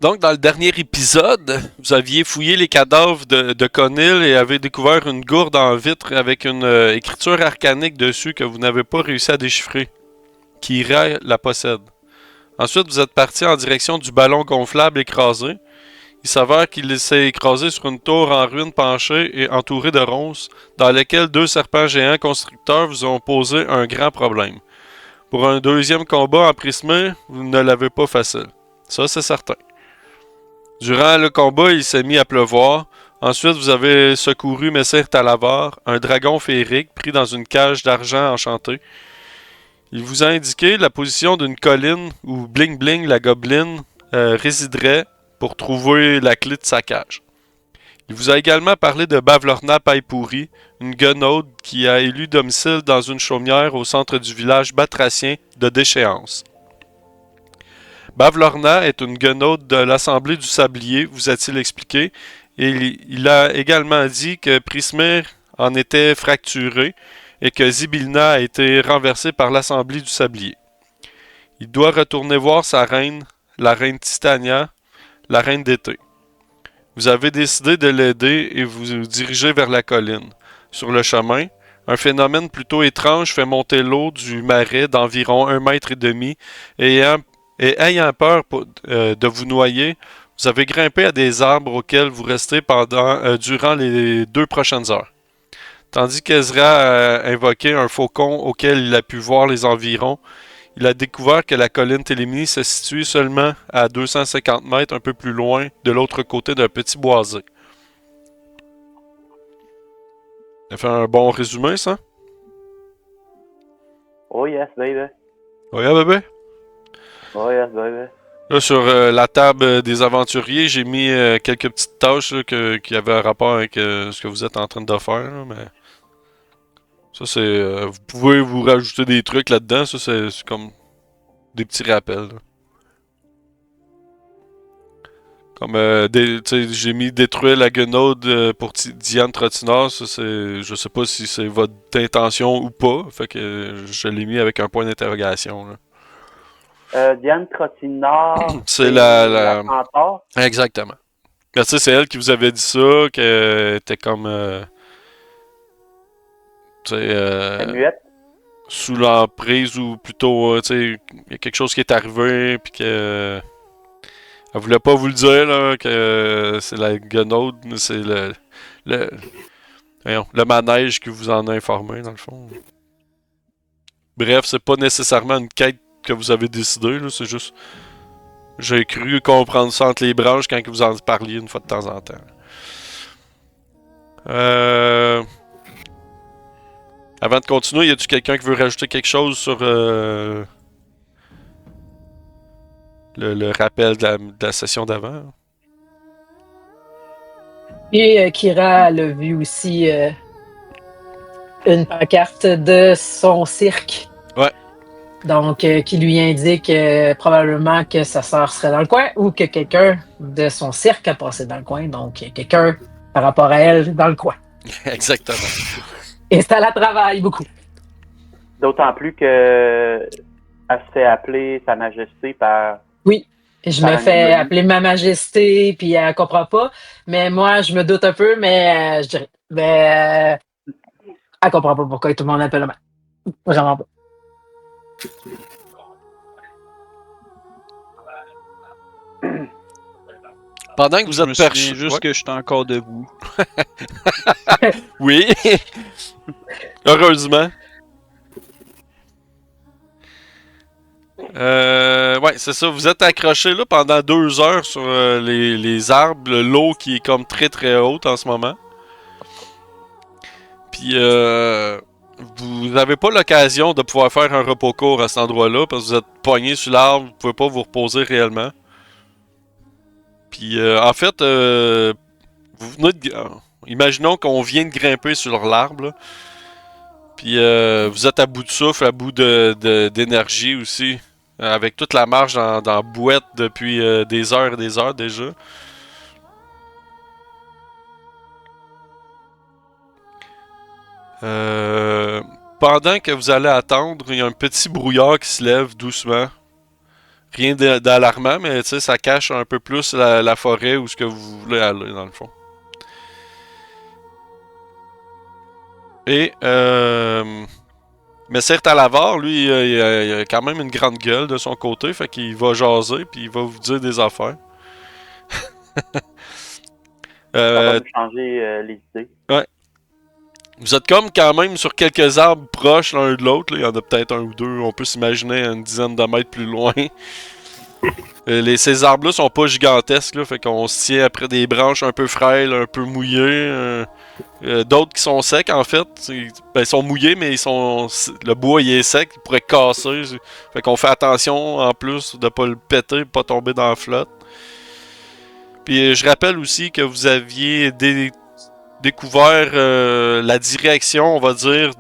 Donc, dans le dernier épisode, vous aviez fouillé les cadavres de Conil et avez découvert une gourde en vitre avec une écriture arcanique dessus que vous n'avez pas réussi à déchiffrer, qui Ira la possède. Ensuite, vous êtes parti en direction du ballon gonflable écrasé. Il s'avère qu'il s'est écrasé sur une tour en ruine penchée et entourée de ronces, dans laquelle deux serpents géants constructeurs vous ont posé un grand problème. Pour un deuxième combat en prismé, vous ne l'avez pas facile. Ça, c'est certain. Durant le combat, il s'est mis à pleuvoir. Ensuite, vous avez secouru Messire Talavar, un dragon féerique pris dans une cage d'argent enchantée. Il vous a indiqué la position d'une colline où Bling Bling, la gobeline, résiderait pour trouver la clé de sa cage. Il vous a également parlé de Bavlorna Paipouri, une guenaude qui a élu domicile dans une chaumière au centre du village batracien de Déchéance. Bavlorna est une guenaude de l'Assemblée du Sablier, vous a-t-il expliqué, et il a également dit que Prismir en était fracturé et que Zybilna a été renversée par l'Assemblée du Sablier. Il doit retourner voir sa reine, la reine Titania, la reine d'été. Vous avez décidé de l'aider et vous dirigez vers la colline. Sur le chemin, un phénomène plutôt étrange fait monter l'eau du marais d'environ 1,5 m et ayant peur de vous noyer, vous avez grimpé à des arbres auxquels vous restez durant les 2 prochaines heures. Tandis qu'Ezra a invoqué un faucon auquel il a pu voir les environs, il a découvert que la colline Télémini se situe seulement à 250 mètres un peu plus loin de l'autre côté d'un petit boisé. Ça fait un bon résumé, ça? Oh yes, baby. Oui, bébé? Oh yes, baby. Là, sur la table des aventuriers, j'ai mis quelques petites tâches là, qui avaient un rapport avec ce que vous êtes en train de faire. Là, mais ça, c'est. Vous pouvez vous rajouter des trucs là-dedans. Ça, c'est comme des petits rappels. Là. Comme j'ai mis détruire la guenaude pour Diane Trottinard. Ça, c'est. Je sais pas si c'est votre intention ou pas. Fait que je l'ai mis avec un point d'interrogation. Là. Diane Trottinard, C'est la centaure. Exactement. Mais tu sais, c'est elle qui vous avait dit ça, qu'elle était comme. Tu sais. La muette. Sous l'emprise ou plutôt, tu sais, il y a quelque chose qui est arrivé, puis que. Elle voulait pas vous le dire, là, que c'est la guenaude, mais c'est le, le manège qui vous en a informé, dans le fond. Bref, c'est pas nécessairement une quête que vous avez décidé, là, c'est juste. J'ai cru comprendre ça entre les branches quand vous en parliez une fois de temps en temps. Avant de continuer, y a-tu quelqu'un qui veut rajouter quelque chose sur le rappel de la session d'avant? Et Kira elle a vu aussi une pancarte de son cirque. Ouais. Donc, qui lui indique probablement que sa sœur serait dans le coin ou que quelqu'un de son cirque a passé dans le coin. Donc, quelqu'un par rapport à elle dans le coin. Exactement. Et ça la travaille beaucoup. D'autant plus que elle se fait appeler Sa Majesté par. Oui. Je me fais appeler Ma Majesté, puis elle comprend pas. Mais moi, je me doute un peu, mais je dirais. Mais elle comprend pas pourquoi tout le monde appelle le même. Vraiment pas. Pendant que vous êtes perché, juste que je suis encore debout. Oui. Heureusement. Ouais, c'est ça. Vous êtes accroché là pendant 2 heures sur les arbres, l'eau qui est comme très très haute en ce moment. Puis vous n'avez pas l'occasion de pouvoir faire un repos court à cet endroit-là parce que vous êtes pogné sur l'arbre, vous pouvez pas vous reposer réellement. Puis en fait, vous venez de. Imaginons qu'on vient de grimper sur l'arbre. Là. Puis vous êtes à bout de souffle, à bout d'énergie aussi. Avec toute la marche dans la bouette depuis des heures et des heures déjà. Pendant que vous allez attendre, il y a un petit brouillard qui se lève doucement. Rien d'alarmant, mais tu sais, ça cache un peu plus la forêt où ce que vous voulez aller, dans le fond. Et, Messire Talavar, lui, il a quand même une grande gueule de son côté, fait qu'il va jaser, puis il va vous dire des affaires. Ça va nous changer les idées. Ouais. Vous êtes comme quand même sur quelques arbres proches l'un de l'autre. Il y en a peut-être un ou deux. On peut s'imaginer une dizaine de mètres plus loin. Ces arbres-là sont pas gigantesques. Là, fait qu'on se tient après des branches un peu frêles, un peu mouillées. D'autres qui sont secs en fait. Ils sont mouillés, mais le bois il est sec. Il pourrait casser. Fait qu'on fait attention en plus de pas le péter, de pas tomber dans la flotte. Puis je rappelle aussi que vous aviez découvert la direction, on va dire,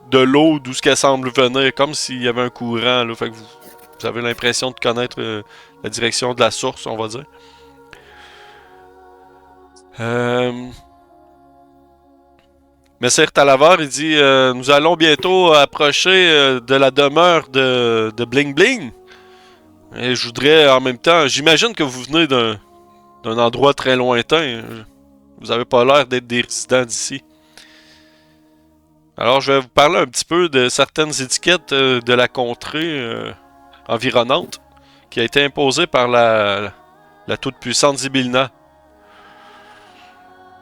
de l'eau d'où ce qu'elle semble venir, comme s'il y avait un courant. Là, fait que vous avez l'impression de connaître la direction de la source, on va dire. Messire Talavar, il dit nous allons bientôt approcher de la demeure de Bling Bling. Et je voudrais en même temps, j'imagine que vous venez d'un endroit très lointain. Vous avez pas l'air d'être des résidents d'ici. Alors, je vais vous parler un petit peu de certaines étiquettes de la contrée environnante qui a été imposée par la toute-puissante Zybilna.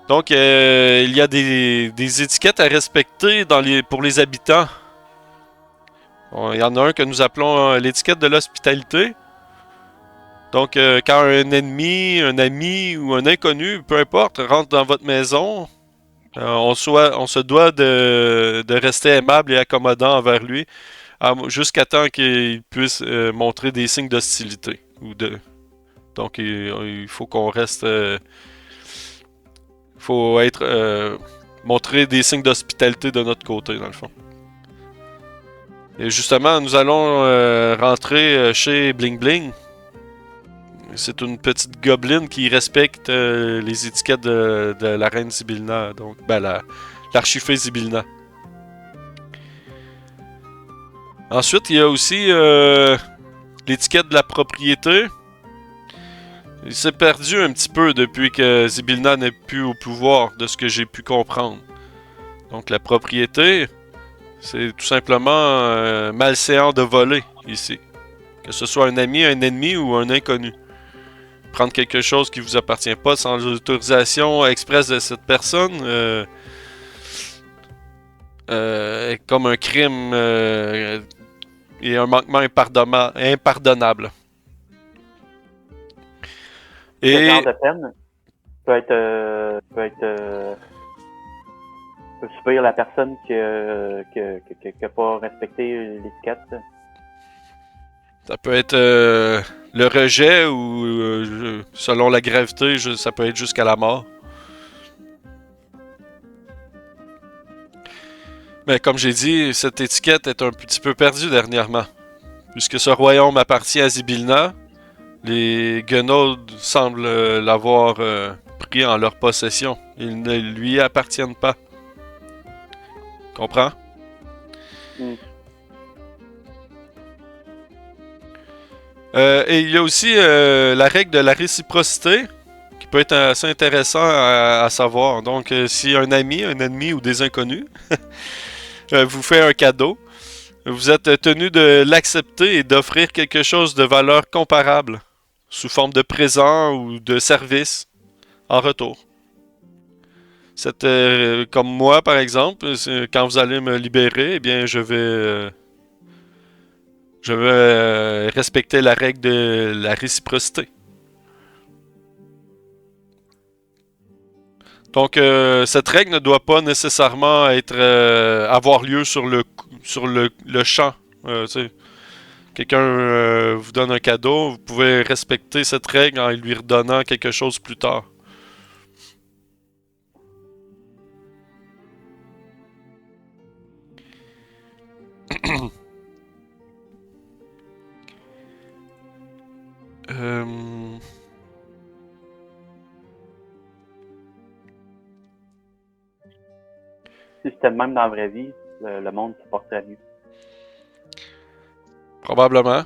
Donc, il y a des étiquettes à respecter pour les habitants. Il y en a un que nous appelons l'étiquette de l'hospitalité. Donc, quand un ennemi, un ami ou un inconnu, peu importe, rentre dans votre maison, on se doit de rester aimable et accommodant envers lui jusqu'à temps qu'il puisse montrer des signes d'hostilité. Donc, il faut qu'on reste... faut montrer des signes d'hospitalité de notre côté, dans le fond. Et justement, nous allons rentrer chez Bling Bling. C'est une petite gobeline qui respecte les étiquettes de la reine Zybilna, donc l'archifée Zybilna. Ensuite, il y a aussi l'étiquette de la propriété. Il s'est perdu un petit peu depuis que Zybilna n'est plus au pouvoir, de ce que j'ai pu comprendre. Donc la propriété, c'est tout simplement malséant de voler ici. Que ce soit un ami, un ennemi ou un inconnu. Prendre quelque chose qui vous appartient pas sans l'autorisation expresse de cette personne est comme un crime et un manquement impardonnable. Quel genre de peine peut subir la personne qui n'a pas respecté l'étiquette? Ça peut être le rejet ou, selon la gravité, ça peut être jusqu'à la mort. Mais comme j'ai dit, cette étiquette est un petit peu perdue dernièrement. Puisque ce royaume appartient à Zybilna, les Guenauds semblent l'avoir pris en leur possession. Ils ne lui appartiennent pas. Comprends? Et il y a aussi la règle de la réciprocité, qui peut être assez intéressant à savoir. Donc, si un ami, un ennemi ou des inconnus vous fait un cadeau, vous êtes tenu de l'accepter et d'offrir quelque chose de valeur comparable, sous forme de présent ou de service, en retour. Comme moi, par exemple, quand vous allez me libérer, eh bien, je vais respecter la règle de la réciprocité. Donc, cette règle ne doit pas nécessairement avoir lieu sur le champ. Quelqu'un vous donne un cadeau, vous pouvez respecter cette règle en lui redonnant quelque chose plus tard. Si c'était le même dans la vraie vie, le monde se porterait mieux. Probablement.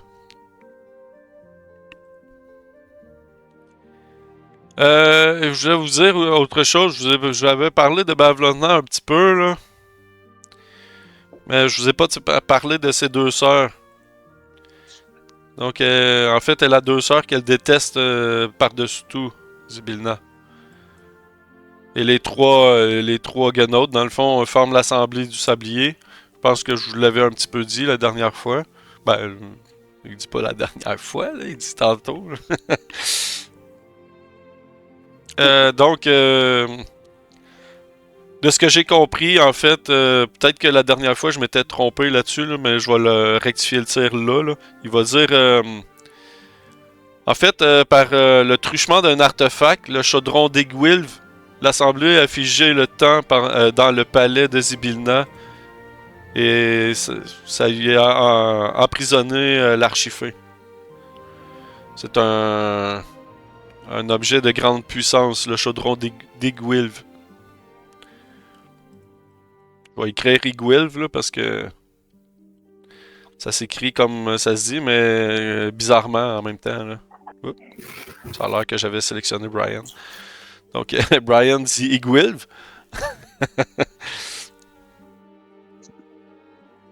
Je voulais vous dire autre chose. Je vous avais parlé de Bavlona un petit peu, là. Mais je vous ai pas parlé de ses deux sœurs. Donc, en fait, elle a deux sœurs qu'elle déteste par-dessus tout, Zybilna. Et les trois Guenaudes, dans le fond, forment l'Assemblée du Sablier. Je pense que je vous l'avais un petit peu dit la dernière fois. Ben, il dit pas la dernière fois, là, il dit tantôt. Donc, de ce que j'ai compris, en fait, peut-être que la dernière fois je m'étais trompé là-dessus, là, mais je vais le rectifier le tir là. Il va dire, en fait, par le truchement d'un artefact, le chaudron d'Egwilv, l'Assemblée a figé le temps dans le palais de Zybilna et ça lui a emprisonné l'archifée. C'est un objet de grande puissance, le chaudron d'Egwilv. Je vais écrire Egwilv là, parce que ça s'écrit comme ça se dit, mais bizarrement en même temps. Là. Oups. Ça a l'air que j'avais sélectionné Brian. Donc, Brian dit Egwilv.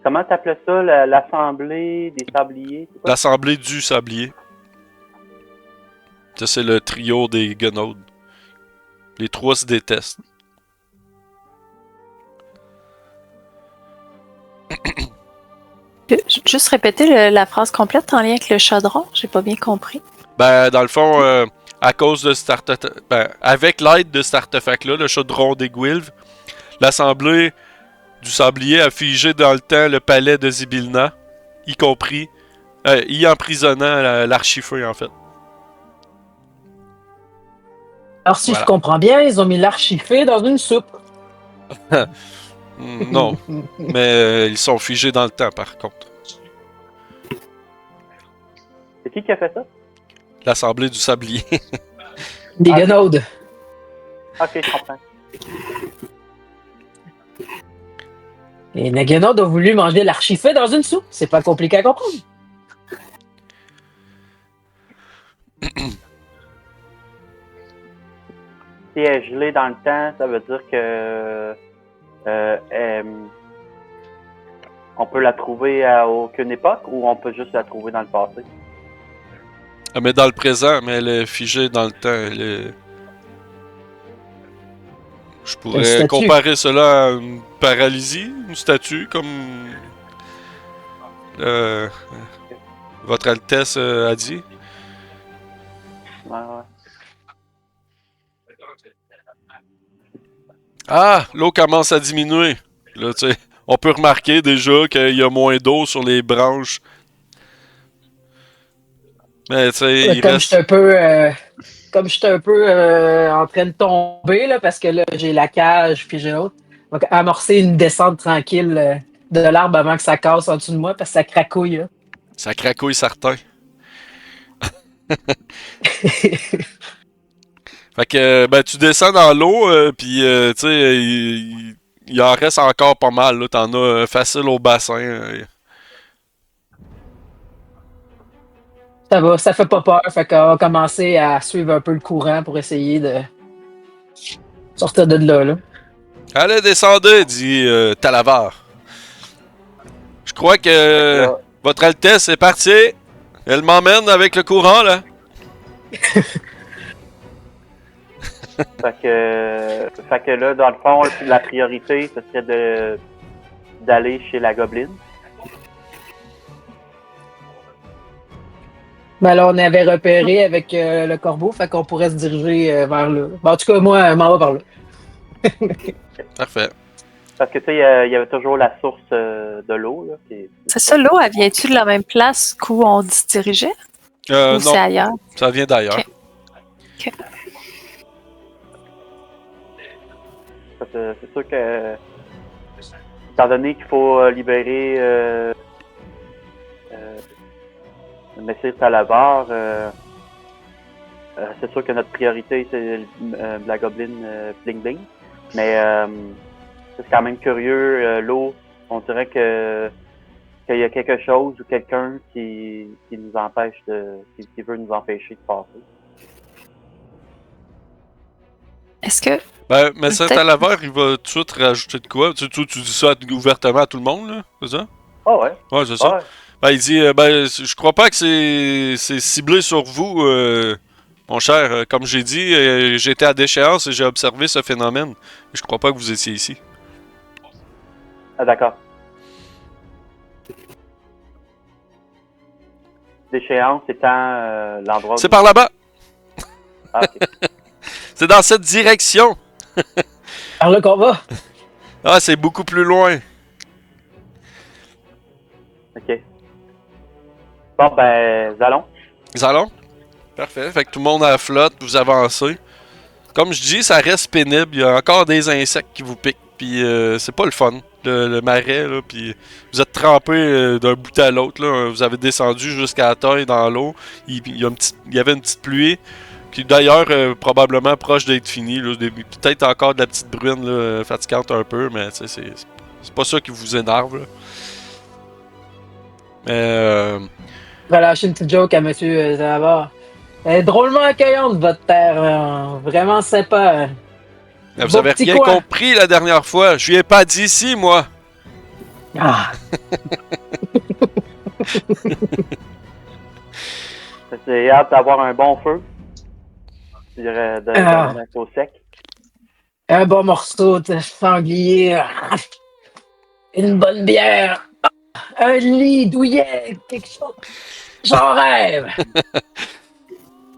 Comment t'appelais ça, l'Assemblée des Sabliers? L'Assemblée du Sablier. Ça, c'est le trio des Guenaudes. Les trois se détestent. Juste répéter la phrase complète en lien avec le chaudron, j'ai pas bien compris. Ben, dans le fond, à cause de cet artefact, avec l'aide de cet artefact-là, le chaudron d'Egwilv, l'Assemblée du Sablier a figé dans le temps le palais de Zybilna, y compris, y emprisonnant l'archifeu, en fait. Alors, si Voilà. je comprends bien, ils ont mis l'archifée dans une soupe. Non, mais ils sont figés dans le temps, par contre. C'est qui a fait ça? L'Assemblée du Sablier. Des Ah. Guenaudes. Ok, je comprends. Et les Guenaudes ont voulu manger l'archifée dans une soupe. C'est pas compliqué à comprendre. Si elle est gelée dans le temps, ça veut dire que on peut la trouver à aucune époque ou on peut juste la trouver dans le passé? Mais dans le présent, mais elle est figée dans le temps. Je Une pourrais statue. comparer cela à une paralysie, une statue, comme Votre Altesse a dit. Ouais, ouais. Ah, l'eau commence à diminuer. Là, tu sais, on peut remarquer déjà qu'il y a moins d'eau sur les branches. Mais tu sais, il Comme reste... j'étais un peu, comme j'étais un peu en train de tomber, là, parce que là, j'ai la cage, puis j'ai l'autre. Donc, amorcer une descente tranquille de l'arbre avant que ça casse en dessous de moi, parce que ça cracouille. Là. Ça cracouille certain. Fait que, ben, tu descends dans l'eau, puis, tu sais, il en reste encore pas mal, là. T'en as facile au bassin. Ça va, ça fait pas peur. Fait qu'on va commencer à suivre un peu le courant pour essayer de sortir de là. Allez, descendez, dit Talavar. Je crois que Là, Votre Altesse est partie. Elle m'emmène avec le courant, là. fait que là, dans le fond, la priorité, ce serait d'aller chez la gobeline. Ben là, on avait repéré avec le corbeau, fait qu'on pourrait se diriger vers là. Ben, en tout cas, moi, je m'en vais par là. Parfait. Parce que tu sais, il y avait toujours la source de l'eau. Là, C'est ça, l'eau, elle vient-tu de la même place qu'où on se dirigeait? Ou Non, c'est ailleurs? ça vient d'ailleurs. Ok. Ok. C'est sûr que, étant donné qu'il faut libérer Messire Talabar, c'est sûr que notre priorité, c'est la gobeline Bling Bling. Mais c'est quand même curieux, l'eau, on dirait qu'il y a quelque chose ou quelqu'un qui nous empêche qui veut nous empêcher de passer. Est-ce que. Ben, médecin Peut-être- Talavert, il va tout de suite rajouter de quoi? Tu dis ça ouvertement à tout le monde, là? C'est ça? Ah ouais. Ouais, c'est ça. Ouais. Ben, il dit, je crois pas que c'est ciblé sur vous, mon cher. Comme j'ai dit, j'étais à déchéance et j'ai observé ce phénomène. Je crois pas que vous étiez ici. Ah, d'accord. Déchéance étant l'endroit C'est par là-bas! Ah, ok. C'est dans cette direction! Par là qu'on va. Ah, c'est beaucoup plus loin. Ok. Bon, ben, allons. Nous allons? Parfait. Fait que tout le monde à la flotte, vous avancez. Comme je dis, ça reste pénible. Il y a encore des insectes qui vous piquent. Puis c'est pas le fun. Le marais, là. Puis vous êtes trempé d'un bout à l'autre, là. Vous avez descendu jusqu'à la taille dans l'eau. Il y avait une petite pluie. Qui d'ailleurs, probablement proche d'être finie. Peut-être encore de la petite bruine là, fatigante un peu. Mais c'est pas ça qui vous énerve, là. Mais Je vais lâcher une petite joke à monsieur Zalabar. Elle est drôlement accueillante, votre terre. Vraiment sympa. vous Beau avez petit rien coin. compris la dernière fois. Je lui ai pas dit ici, moi. Ah, J'ai hâte d'avoir un bon feu. Je dirais de mettre au sec. un bon morceau de sanglier. Une bonne bière. Un lit douillet. Quelque chose. J'en rêve.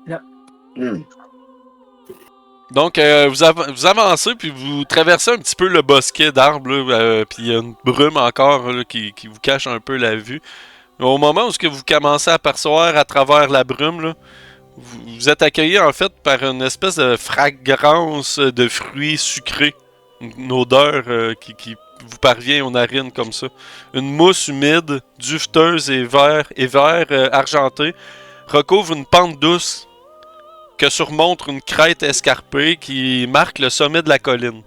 Là. Donc, vous avancez, puis vous traversez un petit peu le bosquet d'arbres, puis il y a une brume encore là, qui vous cache un peu la vue. Au moment où ce que vous commencez à apercevoir à travers la brume, là, vous êtes accueilli en fait par une espèce de fragrance de fruits sucrés. Une odeur qui vous parvient aux narines comme ça. Une mousse humide, duveteuse et vert argenté recouvre une pente douce que surmonte une crête escarpée qui marque le sommet de la colline.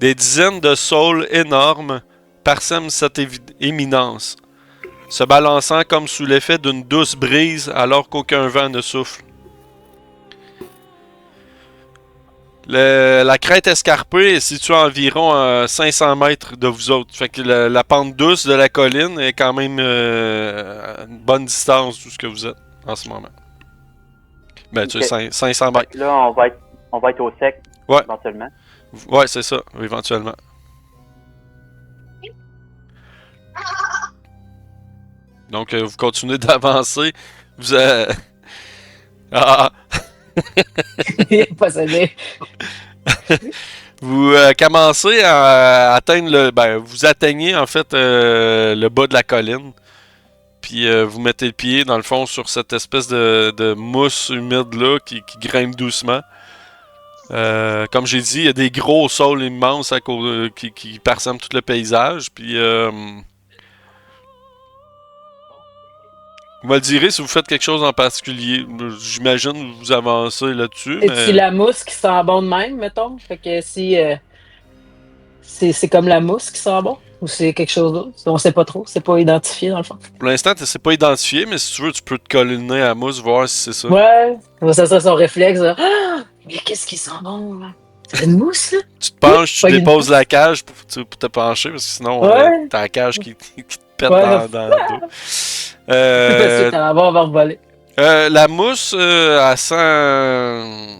Des dizaines de saules énormes parsèment cette éminence, se balançant comme sous l'effet d'une douce brise alors qu'aucun vent ne souffle. La crête escarpée est située à environ 500 mètres de vous autres. Fait que la pente douce de la colline est quand même à une bonne distance de ce que vous êtes en ce moment. Ben, tu sais, 500 mètres. Là, on va être au sec Ouais. éventuellement. Ouais, c'est ça, éventuellement. Donc, vous continuez d'avancer. Vous Pas sonné. vous commencez à atteindre vous atteignez en fait le bas de la colline. Puis vous mettez le pied dans le fond sur cette espèce de mousse humide là qui grimpe doucement. Comme j'ai dit, il y a des gros saules immenses qui parsèment tout le paysage. Puis vous me le direz si vous faites quelque chose en particulier. J'imagine que vous avancez là-dessus. C'est-tu la mousse qui sent bon de même, mettons? Fait que si c'est comme la mousse qui sent bon? Ou c'est quelque chose d'autre? On sait pas trop, c'est pas identifié dans le fond. Pour l'instant, c'est pas identifié, mais si tu veux, tu peux te coller le nez à la mousse, voir si c'est ça. Ouais, ça serait son réflexe. Là. Ah! Mais qu'est-ce qui sent bon, là? C'est une mousse, là? Tu te penches, tu Pas une déposes la cage pour te pencher, parce que sinon, Ouais. t'as la cage qui te pète Ouais. dans le dos. C'est possible, on va revoler. La mousse, elle sent...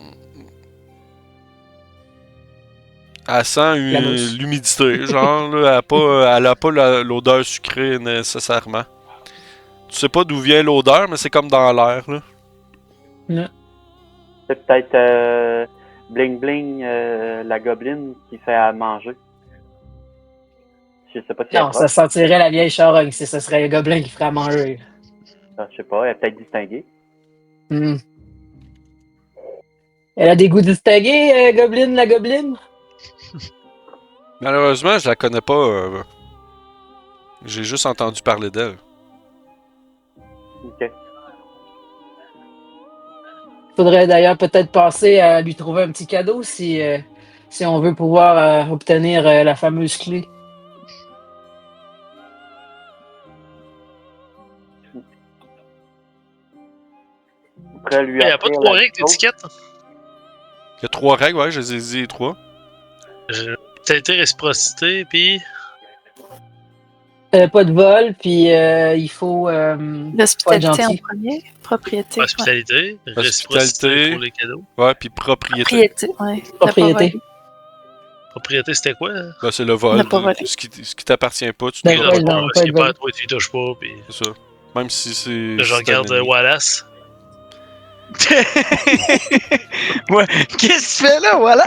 Elle sent La mousse. l'humidité, genre, là, elle a pas l'odeur sucrée nécessairement. Tu sais pas d'où vient l'odeur, mais c'est comme dans l'air, là. Non. C'est peut-être Bling Bling, la gobeline qui fait à manger. Je sais pas si Non, ça sentirait la vieille charogne si ce serait un gobelin qui ferait à manger. Je sais pas, elle est peut-être distinguée. Hmm. Elle a des goûts distingués, Gobeline, la gobeline? Malheureusement, je la connais pas. J'ai juste entendu parler d'elle. Ok. Faudrait d'ailleurs peut-être penser à lui trouver un petit cadeau si on veut pouvoir obtenir la fameuse clé. On pourrait lui Il n'y a pas de offrir soirée la avec chose. l'étiquette. Il y a 3 règles, ouais, je les ai dit les 3. Hospitalité, réciprocité, puis. Pas de vol, puis il faut pas être L'hospitalité en gentil. premier, propriété. Ouais. Hospitalité, réciprocité pour les cadeaux. Ouais, puis propriété. Propriété, ouais. Propriété. Propriété, c'était quoi? Hein? Ben, c'est le vol. Ne pas voler. Ce qui t'appartient pas, tu Ben, te ouais, le non, ce pas qui de est pas vol. à toi, tu y touches pas, puis. C'est ça. Même si c'est. Je regarde Wallace. Ouais. Qu'est-ce que tu fais là, voilà?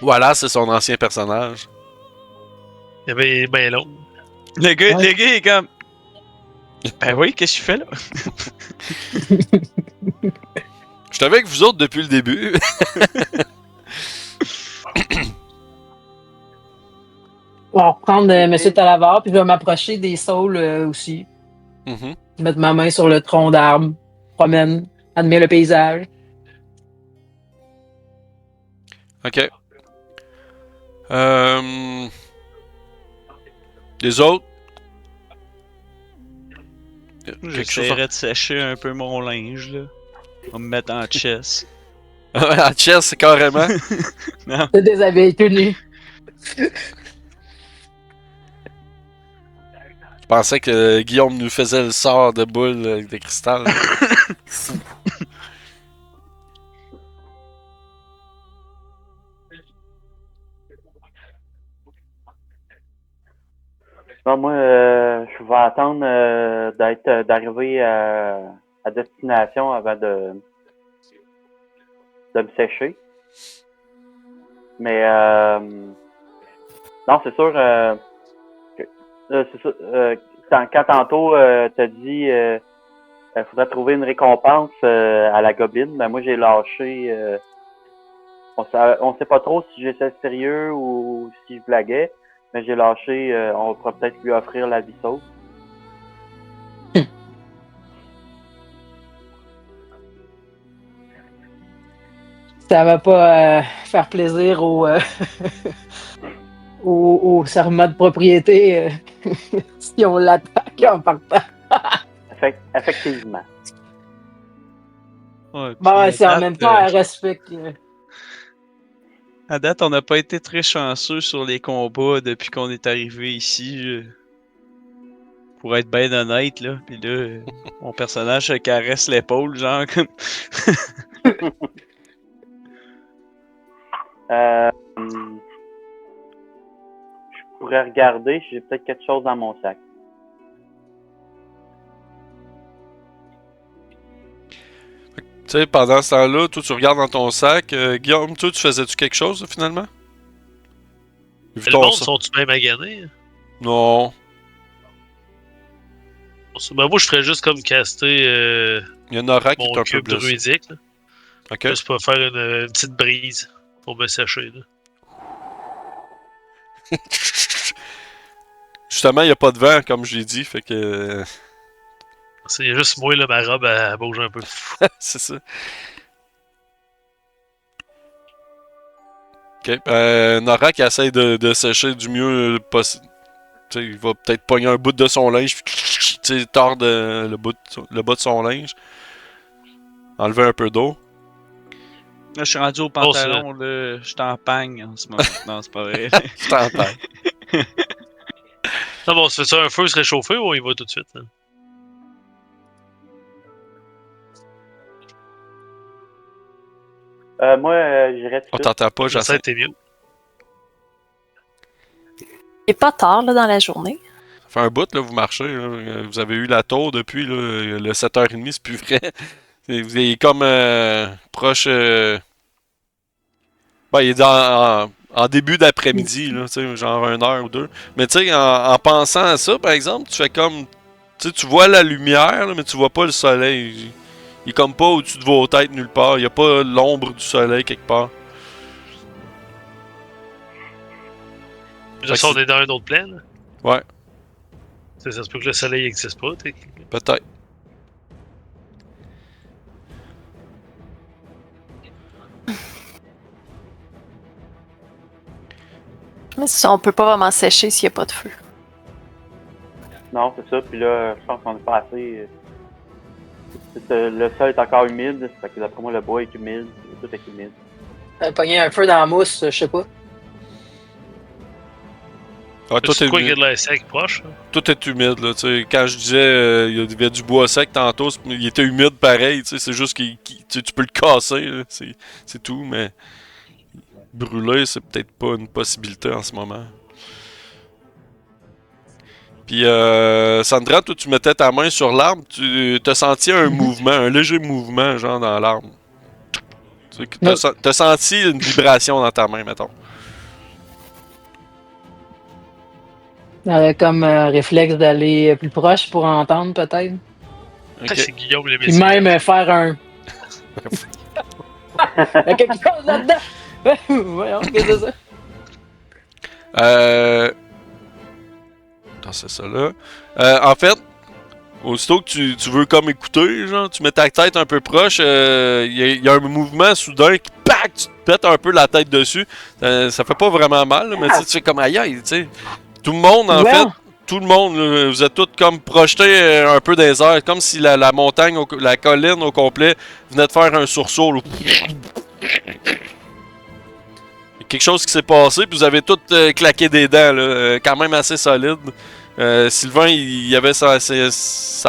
Voilà, c'est son ancien personnage. Il y avait bien long. Le gars, Ouais. le gars est comme. Ben oui, qu'est-ce que tu fais là? Je suis avec vous autres depuis le début. On va reprendre M. Talavard, puis je vais m'approcher des saules aussi. Mhm. Mettre ma main sur le tronc d'arbre, promène, admire le paysage. Ok. Les autres? J'essaierais de sécher un peu mon linge là. On va me mettre en chest. En chess, carrément. Se déshabiller tout nu. Je pensais que Guillaume nous faisait le sort de boule de cristal. Bon, moi, je vais attendre d'arriver à destination avant de me sécher. Mais non, c'est sûr. C'est ça. Quand tantôt t'as dit faudrait trouver une récompense à la gobeline, ben moi j'ai lâché. On sait pas trop si j'étais sérieux ou si je blaguais. Mais j'ai lâché, on pourrait peut-être lui offrir la vie sauve. Ça va pas faire plaisir au serment de propriété si on l'attaque en partant. Effectivement. Ouais, Bon, puis c'est en même temps un respect. À date, on n'a pas été très chanceux sur les combats depuis qu'on est arrivé ici. Pour être bien honnête, là. Puis là, mon personnage se caresse l'épaule, genre comme. Je pourrais regarder si j'ai peut-être quelque chose dans mon sac. Tu sais, pendant ce temps-là, toi, tu regardes dans ton sac. Guillaume, toi, tu faisais-tu quelque chose, finalement? Vu Le ton monde sac. sont-tu bien maganés? Non. Ben, moi, je ferais juste comme caster Il y a Nora qui est mon un peu cube blessée. druidique. Là. Ok. Juste pour faire une petite brise pour me sécher. Là. Justement, il n'y a pas de vent, comme je l'ai dit, fait que... C'est juste moi, là, ma robe, elle bouge un peu. c'est ça. Ok. Nora qui essaye de sécher du mieux possible. Tu sais, il va peut-être pogner un bout de son linge, puis tu sais, tordre le bas de son linge. Enlever un peu d'eau. Là, je suis rendu au pantalon, là. Je t'empagne en ce moment. Non, c'est pas vrai. Je t'entends. Non, bon, on se fait ça un feu se réchauffer ou on y va tout de suite? Hein? Moi, j'irais tout On de suite. t'entend pas, Ça j'essaie. t'es mieux. Il est pas tard là, dans la journée. Ça fait un bout, là, vous marchez. Là. Vous avez eu la tour depuis là, le 7h30, c'est plus vrai. Vous êtes comme proche. Ben, il est en début d'après-midi, là, tu sais, genre 1 heure ou 2. Mais tu sais, en pensant à ça, par exemple, tu fais comme. Tu sais, tu vois la lumière, là, mais tu vois pas le soleil. Il est comme pas au-dessus de vos têtes nulle part. Il n'y a pas l'ombre du soleil quelque part. Là, si on est dans un autre plan, là. Ouais, Ça se peut que le soleil n'existe pas. peut-être. Mais ça, on peut pas vraiment sécher s'il n'y a pas de feu. Non, c'est ça. Puis là, je pense qu'on est pas assez. Le sol est encore humide. Fait que d'après moi, le bois est humide. Tout est humide. Pogner un feu dans la mousse, je sais pas. Ah, tout, C'est est quoi qu'il y a humide. de la sec proche? Hein? Tout est humide, là. Tu sais, quand je disais il y avait du bois sec tantôt, il était humide pareil. Tu sais, c'est juste tu peux le casser, là, c'est tout, mais brûler, c'est peut-être pas une possibilité en ce moment. Puis, Sandra, toi, tu mettais ta main sur l'arbre, tu t'as senti un mouvement, un léger mouvement, genre, dans l'arbre. Tu sais, t'as senti une vibration dans ta main, mettons. Comme réflexe d'aller plus proche pour entendre, peut-être. Ok. C'est Guillaume le Puis métier. même faire un. Il y a quelque chose là-dedans! Voyons, qu'est-ce que c'est ça? Attends, c'est ça là. En fait, aussitôt que tu veux comme écouter, genre, tu mets ta tête un peu proche, il y a un mouvement soudain qui, pac, tu te pètes un peu la tête dessus. Ça fait pas vraiment mal, là, mais tu fais comme aïe, tu sais. Tout le monde, en fait, tout le monde, là, vous êtes tous comme projetés un peu dans les airs, comme si la montagne, la colline au complet venait de faire un sursaut. Là. Il y a quelque chose qui s'est passé, puis vous avez tous claqué des dents, là, quand même assez solide. Sylvain, il avait sa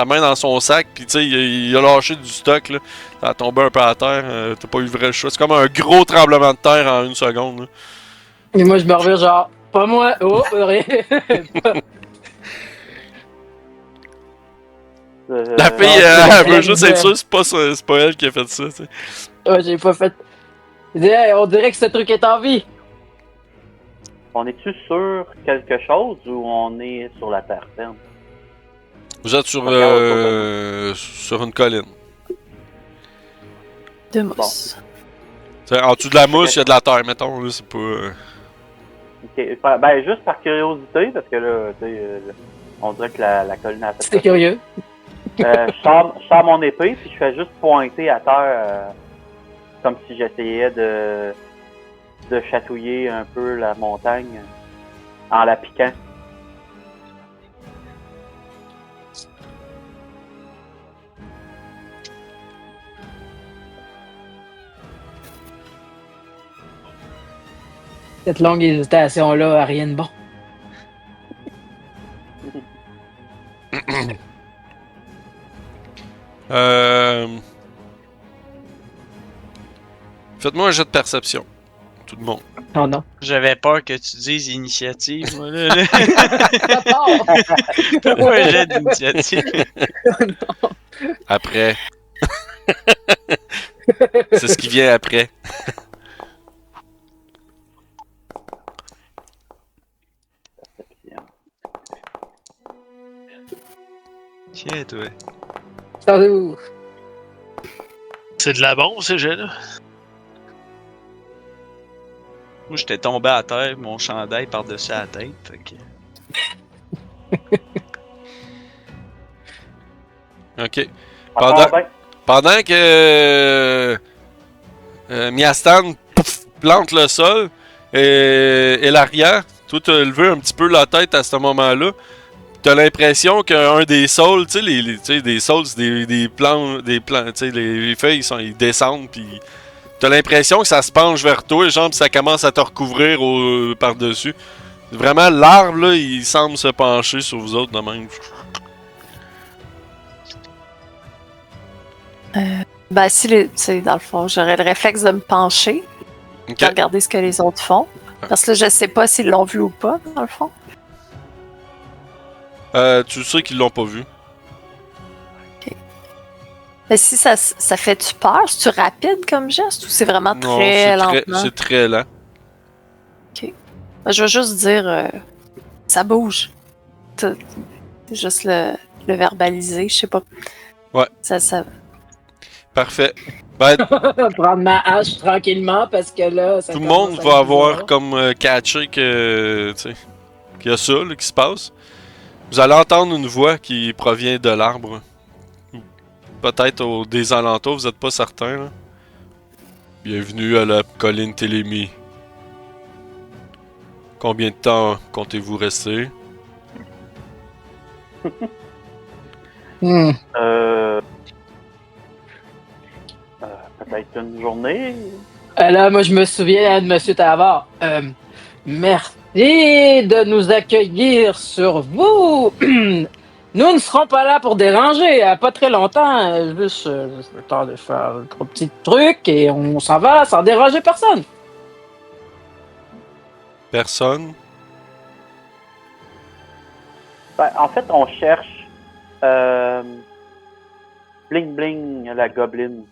main dans son sac, puis tu sais, il a lâché du stock, là. Ça a tombé un peu à terre, t'as pas eu le vrai choix. C'est comme un gros tremblement de terre en une seconde. Là. Et moi, je me reviens genre, pas moi! Oh, rien! La fille, elle veut juste être sûre, c'est pas elle qui a fait ça, tu sais. Ouais, j'ai pas fait. Hey, on dirait que ce truc est en vie! On est-tu sur quelque chose ou on est sur la terre ferme? Vous êtes sur une colline. De mousse. T'sais, en dessous de la mousse, il y a de la terre, mettons, là, c'est pas... Ok, ben juste par curiosité, parce que là, tu sais, on dirait que la colline a fait C'était curieux. je sors mon épée, puis je fais juste pointer à terre, comme si j'essayais de chatouiller un peu la montagne en la piquant. Cette longue hésitation-là a rien de bon. Faites-moi un jet de perception. Tout le monde. Oh non. J'avais peur que tu dises initiative, moi, là. Oh, Fais-moi un jet d'initiative. non. Après. C'est ce qui vient après. Tiens, toi. Salut. C'est de la bombe, ces jets-là? Moi, j'étais tombé à terre, mon chandail par-dessus la tête. Fait que... Ok. Encore ben, Pendant que Miastan plante le sol et l'arrière, toi t'as levé un petit peu la tête à ce moment-là. T'as l'impression qu'un des saules, tu sais, des saules, c'est des plants, tu sais, les feuilles, ils descendent, puis t'as l'impression que ça se penche vers toi, genre, pis ça commence à te recouvrir par-dessus. Vraiment, l'arbre, là, il semble se pencher sur vous autres de même. Ben, si tu sais, dans le fond, j'aurais le réflexe de me pencher, Ok. de regarder ce que les autres font. Parce que là, je sais pas s'ils l'ont vu ou pas, dans le fond. Tu sais qu'ils l'ont pas vu. Mais si ça fait-tu peur? C'est-tu rapide comme geste ou c'est vraiment Non, très lentement? c'est très lent. Ben, je vais juste dire ça bouge. C'est juste le verbaliser, je sais pas. Ouais. Ça... Parfait. Ben, Prendre ma hache tranquillement parce que là, ça tout le commence monde à va être avoir bizarre. comme catché que, tu sais, qu'il y a ça là, qui se passe. Vous allez entendre une voix qui provient de l'arbre. Peut-être des alentours, vous n'êtes pas certain. Là. Bienvenue à la colline Télémie. Combien de temps comptez-vous rester? Hmm. Peut-être une journée. Là, moi, je me souviens de Monsieur Tavard. Merci de nous accueillir sur vous. Nous ne serons pas là pour déranger, pas très longtemps. Juste le temps de faire un gros petit truc et on s'en va sans déranger personne. Personne. Ben, en fait, on cherche Bling Bling, la gobeline.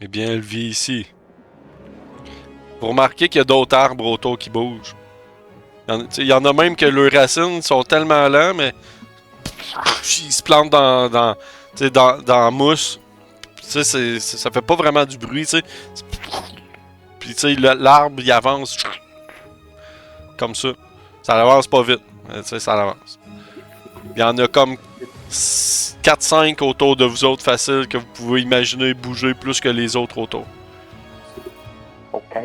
Eh bien, elle vit ici. Vous remarquez qu'il y a d'autres arbres autour qui bougent. Il y en a même que leurs racines sont tellement lents, mais ils se plantent dans la mousse. Ça fait pas vraiment du bruit, tu sais. Puis tu sais, l'arbre, il avance comme ça. Ça avance pas vite, mais tu sais, ça avance. Il y en a comme 4-5 autour de vous autres faciles que vous pouvez imaginer bouger plus que les autres autour. OK.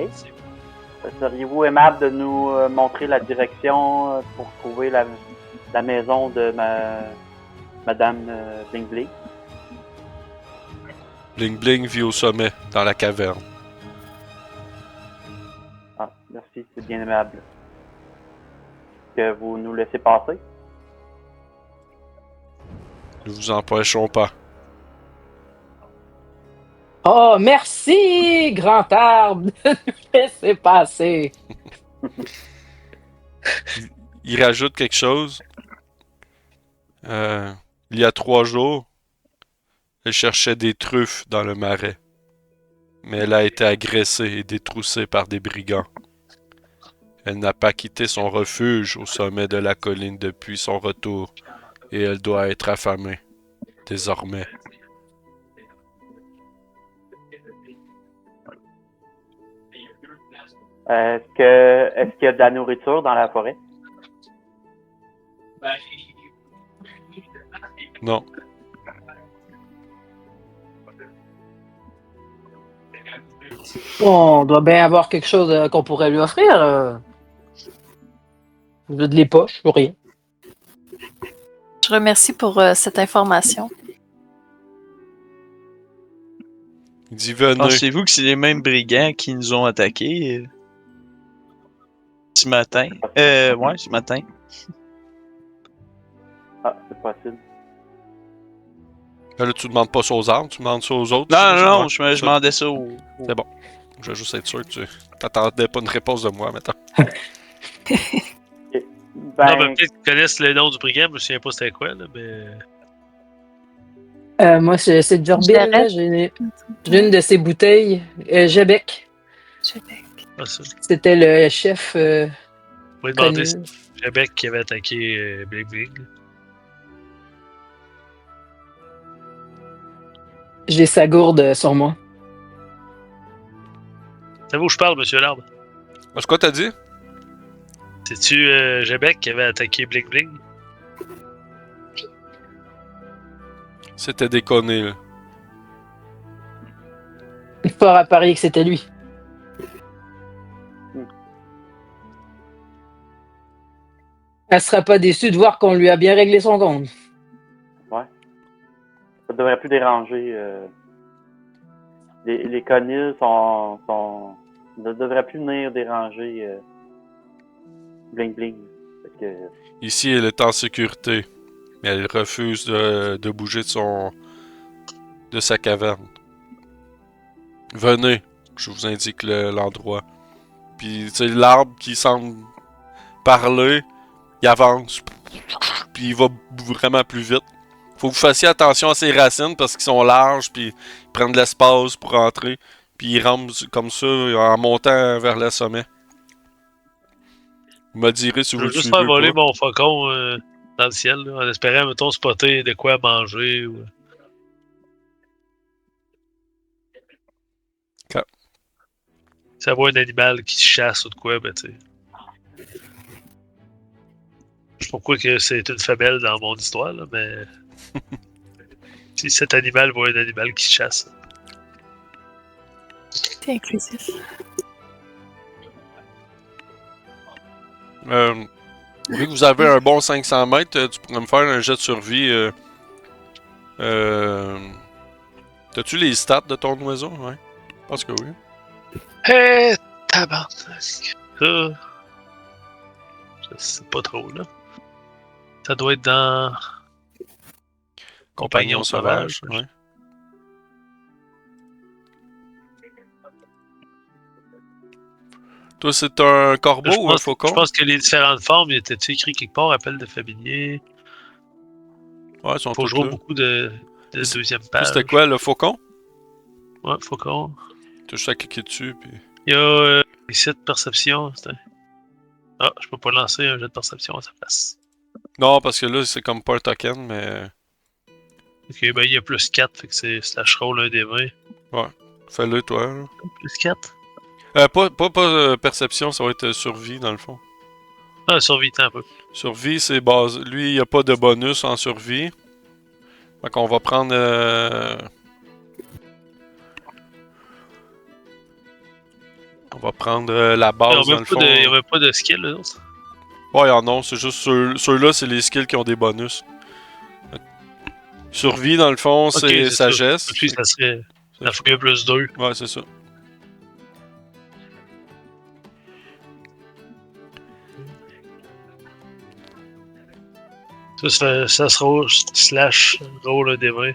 Seriez-vous aimable de nous montrer la direction pour trouver la maison de Madame Bling Bling? Bling Bling vit au sommet, dans la caverne. Ah, merci, c'est bien aimable. Que vous nous laissez passer? Nous vous empêchons pas. Oh, merci, grand arbre, de nous laisser passer. Il rajoute quelque chose. Il y a 3 jours, elle cherchait des truffes dans le marais. Mais elle a été agressée et détroussée par des brigands. Elle n'a pas quitté son refuge au sommet de la colline depuis son retour. Et elle doit être affamée. Désormais. Est-ce qu'il y a de la nourriture dans la forêt? Non. On doit bien avoir quelque chose qu'on pourrait lui offrir. De les poches, ou rien. Je remercie pour cette information. Il dit venez. Pensez-vous que c'est les mêmes brigands qui nous ont attaqués ce matin? Ouais, ce matin. Ah, c'est possible. Là, tu demandes pas ça aux arbres, tu demandes ça aux autres. Non, Ouais, je demandais ça au... C'est bon. Je veux juste être sûr que tu t'attendais pas une réponse de moi, maintenant. Ben, Non, mais peut-être qu'ils connaissent le nom du brigand, je me souviens pas c'était quoi, là, mais. Moi, c'est Jorbil, là. J'ai une de ses bouteilles. Jebec. Ah, ça. C'était le chef. Vous pouvez demander connu. si c'est Québec qui avait attaqué Bling Bling. J'ai sa gourde sur moi. C'est vous que je parle, monsieur Larbe. C'est quoi t'as dit? C'est-tu Québec qui avait attaqué Bling Bling? C'était déconné, là. Fort à parier que c'était lui. Elle sera pas déçue de voir qu'on lui a bien réglé son compte. ça devrait plus déranger. Les conils ne devraient plus venir déranger Bling Bling. Fait que, Ici, elle est en sécurité. Mais elle refuse de bouger de sa caverne. Venez, je vous indique l'endroit. Puis, tu sais, l'arbre qui semble parler, il avance. Puis il va vraiment plus vite. Faut que vous fassiez attention à ses racines parce qu'ils sont larges, puis ils prennent de l'espace pour rentrer. Puis ils rampent comme ça en montant vers le sommet. Vous me direz si Je vous veux le juste suivez faire ou voler pas. mon faucon dans le ciel, là, en espérant, mettons, spotter de quoi manger. Ou... Ok. Ça voit un animal qui chasse ou de quoi, ben tu sais. Je sais pas pourquoi que c'est une femelle dans mon histoire, là, mais. Si cet animal voit un animal qui chasse. C'est inclusif. Vu que vous avez un bon 500 mètres, tu pourrais me faire un jet de survie. T'as-tu les stats de ton oiseau? Ouais. Je pense que oui. Hé, tabarnak. Ça, je sais pas trop, là. Ça doit être dans... Compagnon sauvage. Ouais. Toi, c'est un corbeau ou un faucon? Je pense que les différentes formes, il était écrit quelque part, appel de familier. Ouais, ils sont Faut tous jouer là. beaucoup de deuxième page. C'était quoi, le faucon? Ouais, faucon. T'as juste à cliquer dessus, puis... Il y a ici de perception. Ah, je peux pas lancer un jet de perception à sa place. Non, parce que là, c'est comme pas un token, mais... Ok, ben il y a plus 4, fait que c'est slash roll un des 20. Fais-le, toi. Là. Plus 4? Pas perception, ça va être survie, dans le fond. Ah, survie un peu. Survie, c'est base. Lui, il n'y a pas de bonus en survie. Fait qu'on va prendre... On va prendre la base, dans le fond. Il n'y avait pas de skill, les autres. Ouais, y'en a, c'est juste ceux-là, c'est les skills qui ont des bonus. Survie, dans le fond, c'est sagesse. Puis ça serait la fouille plus 2. Ouais, c'est ça. Ça sera slash roll un des 20.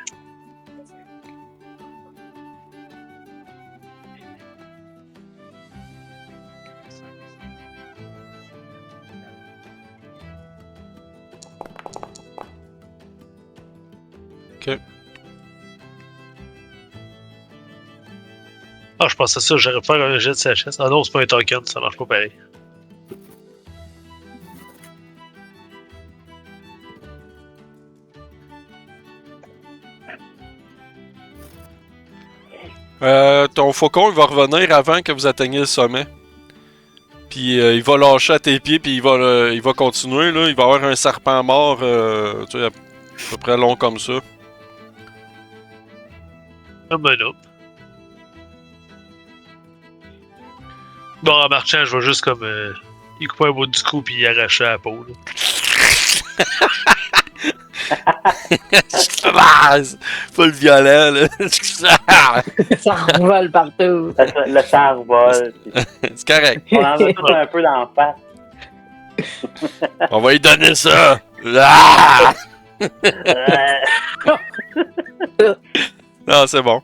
Ok. Ah, je pensais ça, j'aurais pu faire un jet de sagesse. Ah non, c'est pas un token, ça marche pas pareil. Ton faucon, il va revenir avant que vous atteigniez le sommet. Puis il va lâcher à tes pieds, puis il va continuer. Là. Il va avoir un serpent mort, tu sais, à peu près long comme ça. Ah ben non. Bon, en marchant, je vais juste comme... il couper un bout du cou puis il arracher la peau. Là. Full violent, là. Ça revole partout. Le sang revole. C'est correct. On en a tout un peu dans la face. On va lui donner ça. Ah! Non, c'est bon.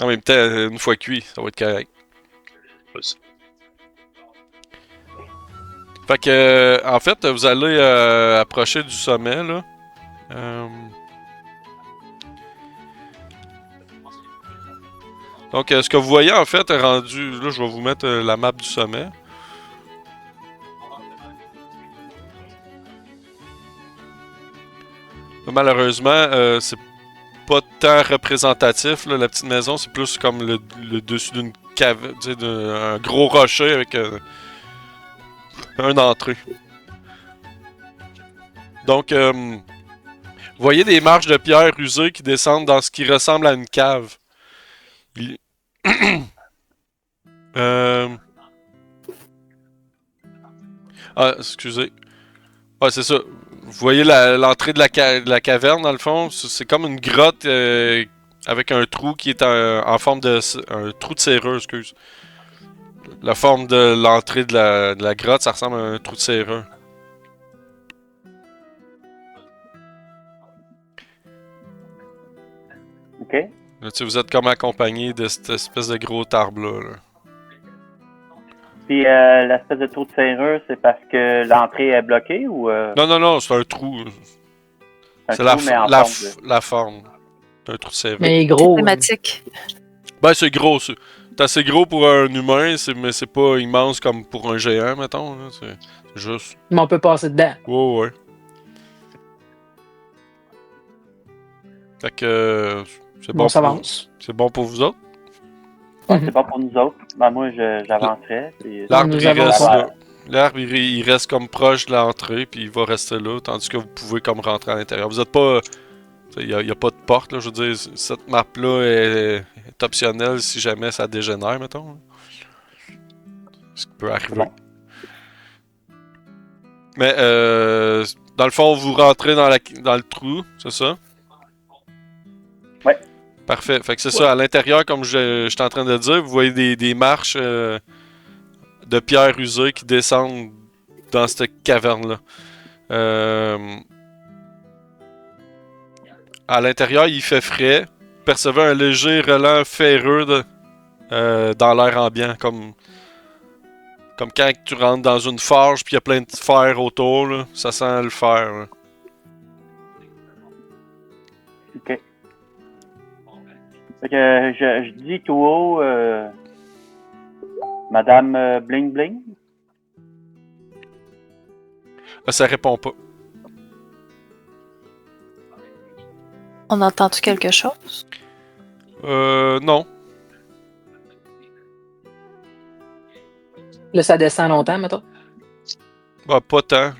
En même temps, une fois cuit, ça va être correct. Fait que, en fait, vous allez approcher du sommet, là. Donc, ce que vous voyez, en fait, est rendu... Là, je vais vous mettre la map du sommet. Malheureusement, c'est pas tant représentatif, là, la petite maison. C'est plus comme le dessus d'une cave, tu sais, d'un gros rocher avec un entrée. Donc, vous voyez des marches de pierre usées qui descendent dans ce qui ressemble à une cave. Ah, excusez. Ouais, c'est ça. Vous voyez l'entrée de la caverne, dans le fond. C'est comme une grotte avec un trou qui est en forme de... Un trou de serrure, excuse. La forme de l'entrée de la grotte, ça ressemble à un trou de serrure. OK. Là, tu sais, vous êtes comme accompagné de cette espèce de gros arbre-là. Là. Puis l'espèce de trou de serrure, c'est parce que l'entrée est bloquée ou... Non, c'est un trou. C'est la forme. C'est un trou de serrure. Mais gros. Thématique. Ben, c'est gros. C'est assez gros pour un humain, mais c'est pas immense comme pour un géant, mettons. Là. C'est juste... Mais on peut passer dedans. Ouais. Fait que... c'est bon, On s'avance. C'est bon pour vous autres? Ouais, c'est pas pour nous autres. Ben, moi, j'avancerais. Puis... L'arbre, Nous il reste avançons. là. L'arbre, il reste comme proche de l'entrée, puis il va rester là, tandis que vous pouvez comme rentrer à l'intérieur. Vous êtes pas... Il n'y a pas de porte, là. Je veux dire, cette map-là est optionnelle si jamais ça dégénère, mettons. Ce qui peut arriver. Bon. Mais dans le fond, vous rentrez dans le trou, c'est ça? Ouais. Parfait. Fait que c'est ça, à l'intérieur, comme je suis en train de dire, vous voyez des marches de pierre usée qui descendent dans cette caverne-là. À l'intérieur, il fait frais. Vous percevez un léger relent ferreux dans l'air ambiant, comme quand tu rentres dans une forge puis il y a plein de fer autour, là, ça sent le fer. Là. OK. Fait que je dis tout haut, Madame Bling Bling. Ça répond pas. On entend-tu quelque chose? Non. Là, ça descend longtemps, mettons. Bah, pas tant. Là,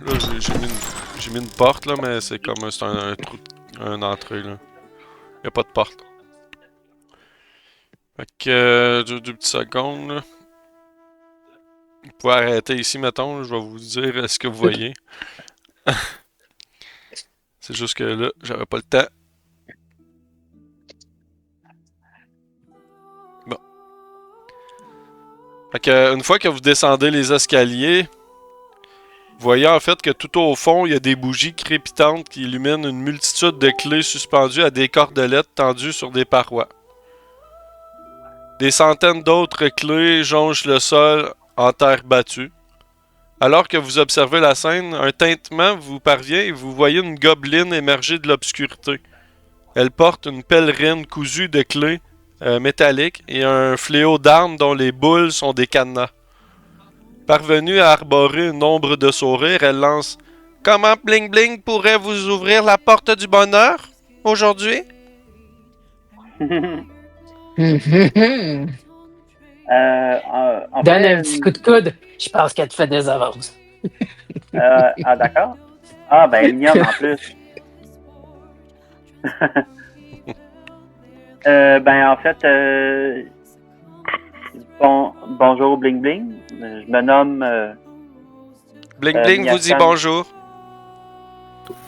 j'ai mis une porte, là, mais c'est comme c'est un trou, une entrée, là. Y a pas de porte. Fait que, deux petites secondes, là. Vous pouvez arrêter ici, mettons. Je vais vous dire ce que vous voyez. C'est juste que là, j'avais pas le temps. Bon. Fait que, une fois que vous descendez les escaliers, vous voyez en fait que tout au fond, il y a des bougies crépitantes qui illuminent une multitude de clés suspendues à des cordelettes tendues sur des parois. Des centaines d'autres clés jonchent le sol en terre battue. Alors que vous observez la scène, un tintement vous parvient et vous voyez une gobeline émerger de l'obscurité. Elle porte une pèlerine cousue de clés métalliques et un fléau d'armes dont les boules sont des cadenas. Parvenue à arborer une ombre de sourire, elle lance « Comment Bling Bling pourrait vous ouvrir la porte du bonheur aujourd'hui? » En Donne fait, un petit coup de coude. Je pense qu'elle te fait des avances. d'accord. Ah, ben, mignonne en plus. Ben, en fait, bonjour Bling Bling. Je me nomme Bling Bling vous dit Yassane. bonjour.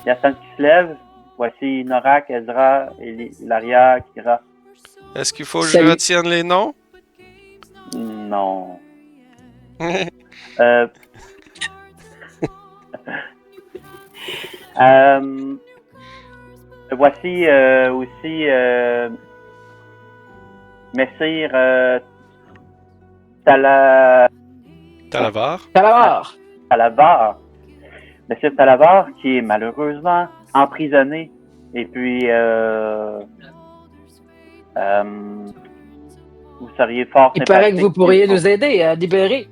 Yassane qui se lève. Voici Norak, Ezra, Ilaria, Kira. Est-ce qu'il faut que je Salut. retienne les noms? Non. Voici aussi Messire Talavar. Alors, Talavar. Messire Talavar qui est malheureusement emprisonné. Et puis, vous seriez fort il paraît que vous sympathique. pourriez nous aider à libérer.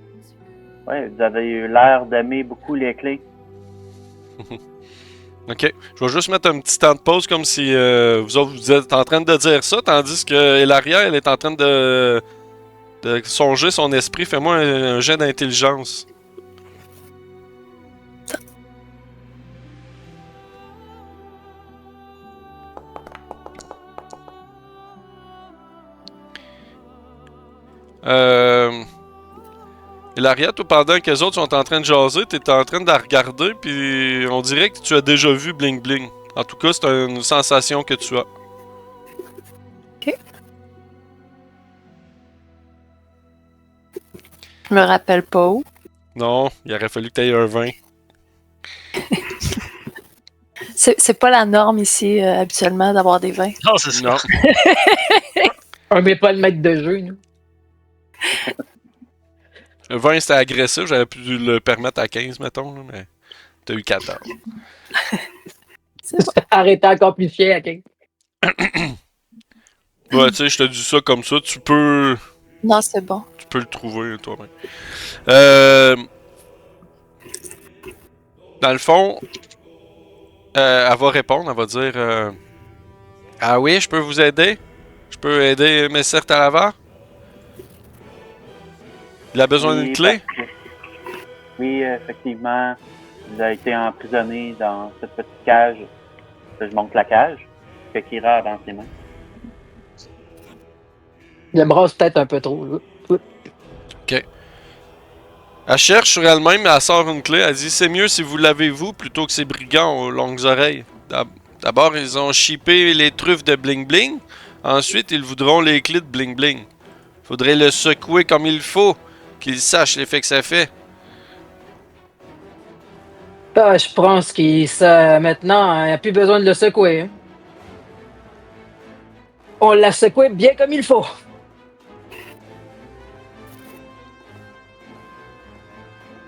Oui, vous avez eu l'air d'aimer beaucoup les clés. Ok. Je vais juste mettre un petit temps de pause comme si vous autres vous êtes en train de dire ça, tandis que Elaria, elle est en train de songer son esprit. Fais-moi un jet d'intelligence. Hilaria, toi, pendant que les autres sont en train de jaser, t'es en train de la regarder, puis on dirait que tu as déjà vu Bling Bling. En tout cas, c'est une sensation que tu as. Ok. Je me rappelle pas où. Non, il aurait fallu que tu aies un 20. C'est pas la norme ici, habituellement, d'avoir des vins. Non, c'est ça. Non. On met pas le maître de jeu, nous. Le 20, c'était agressif. J'aurais pu le permettre à 15, mettons, là, mais t'as eu 14. C'est bon. Arrêtez encore plus fier à quelqu'un. Ouais, tu sais, je te dis ça comme ça. Tu peux Non, c'est bon. le trouver toi-même. Dans le fond, elle va répondre. Elle va dire Ah oui, je peux vous aider? Je peux aider Messire Talavar? Il a besoin d'une clé? Oui, effectivement. Vous avez été emprisonné dans cette petite cage. Je monte la cage. Que Kira avance ses mains. Il embrasse peut-être un peu trop. Là. Elle cherche sur elle-même, elle sort une clé. Elle dit c'est mieux si vous l'avez vous plutôt que ces brigands aux longues oreilles. D'abord, ils ont shippé les truffes de Bling Bling. Ensuite, ils voudront les clés de Bling Bling. Faudrait le secouer comme il faut, qu'il sache l'effet que ça fait. Ah, je pense qu'il ça maintenant, il n'y a plus besoin de le secouer. Hein. On l'a secoué bien comme il faut.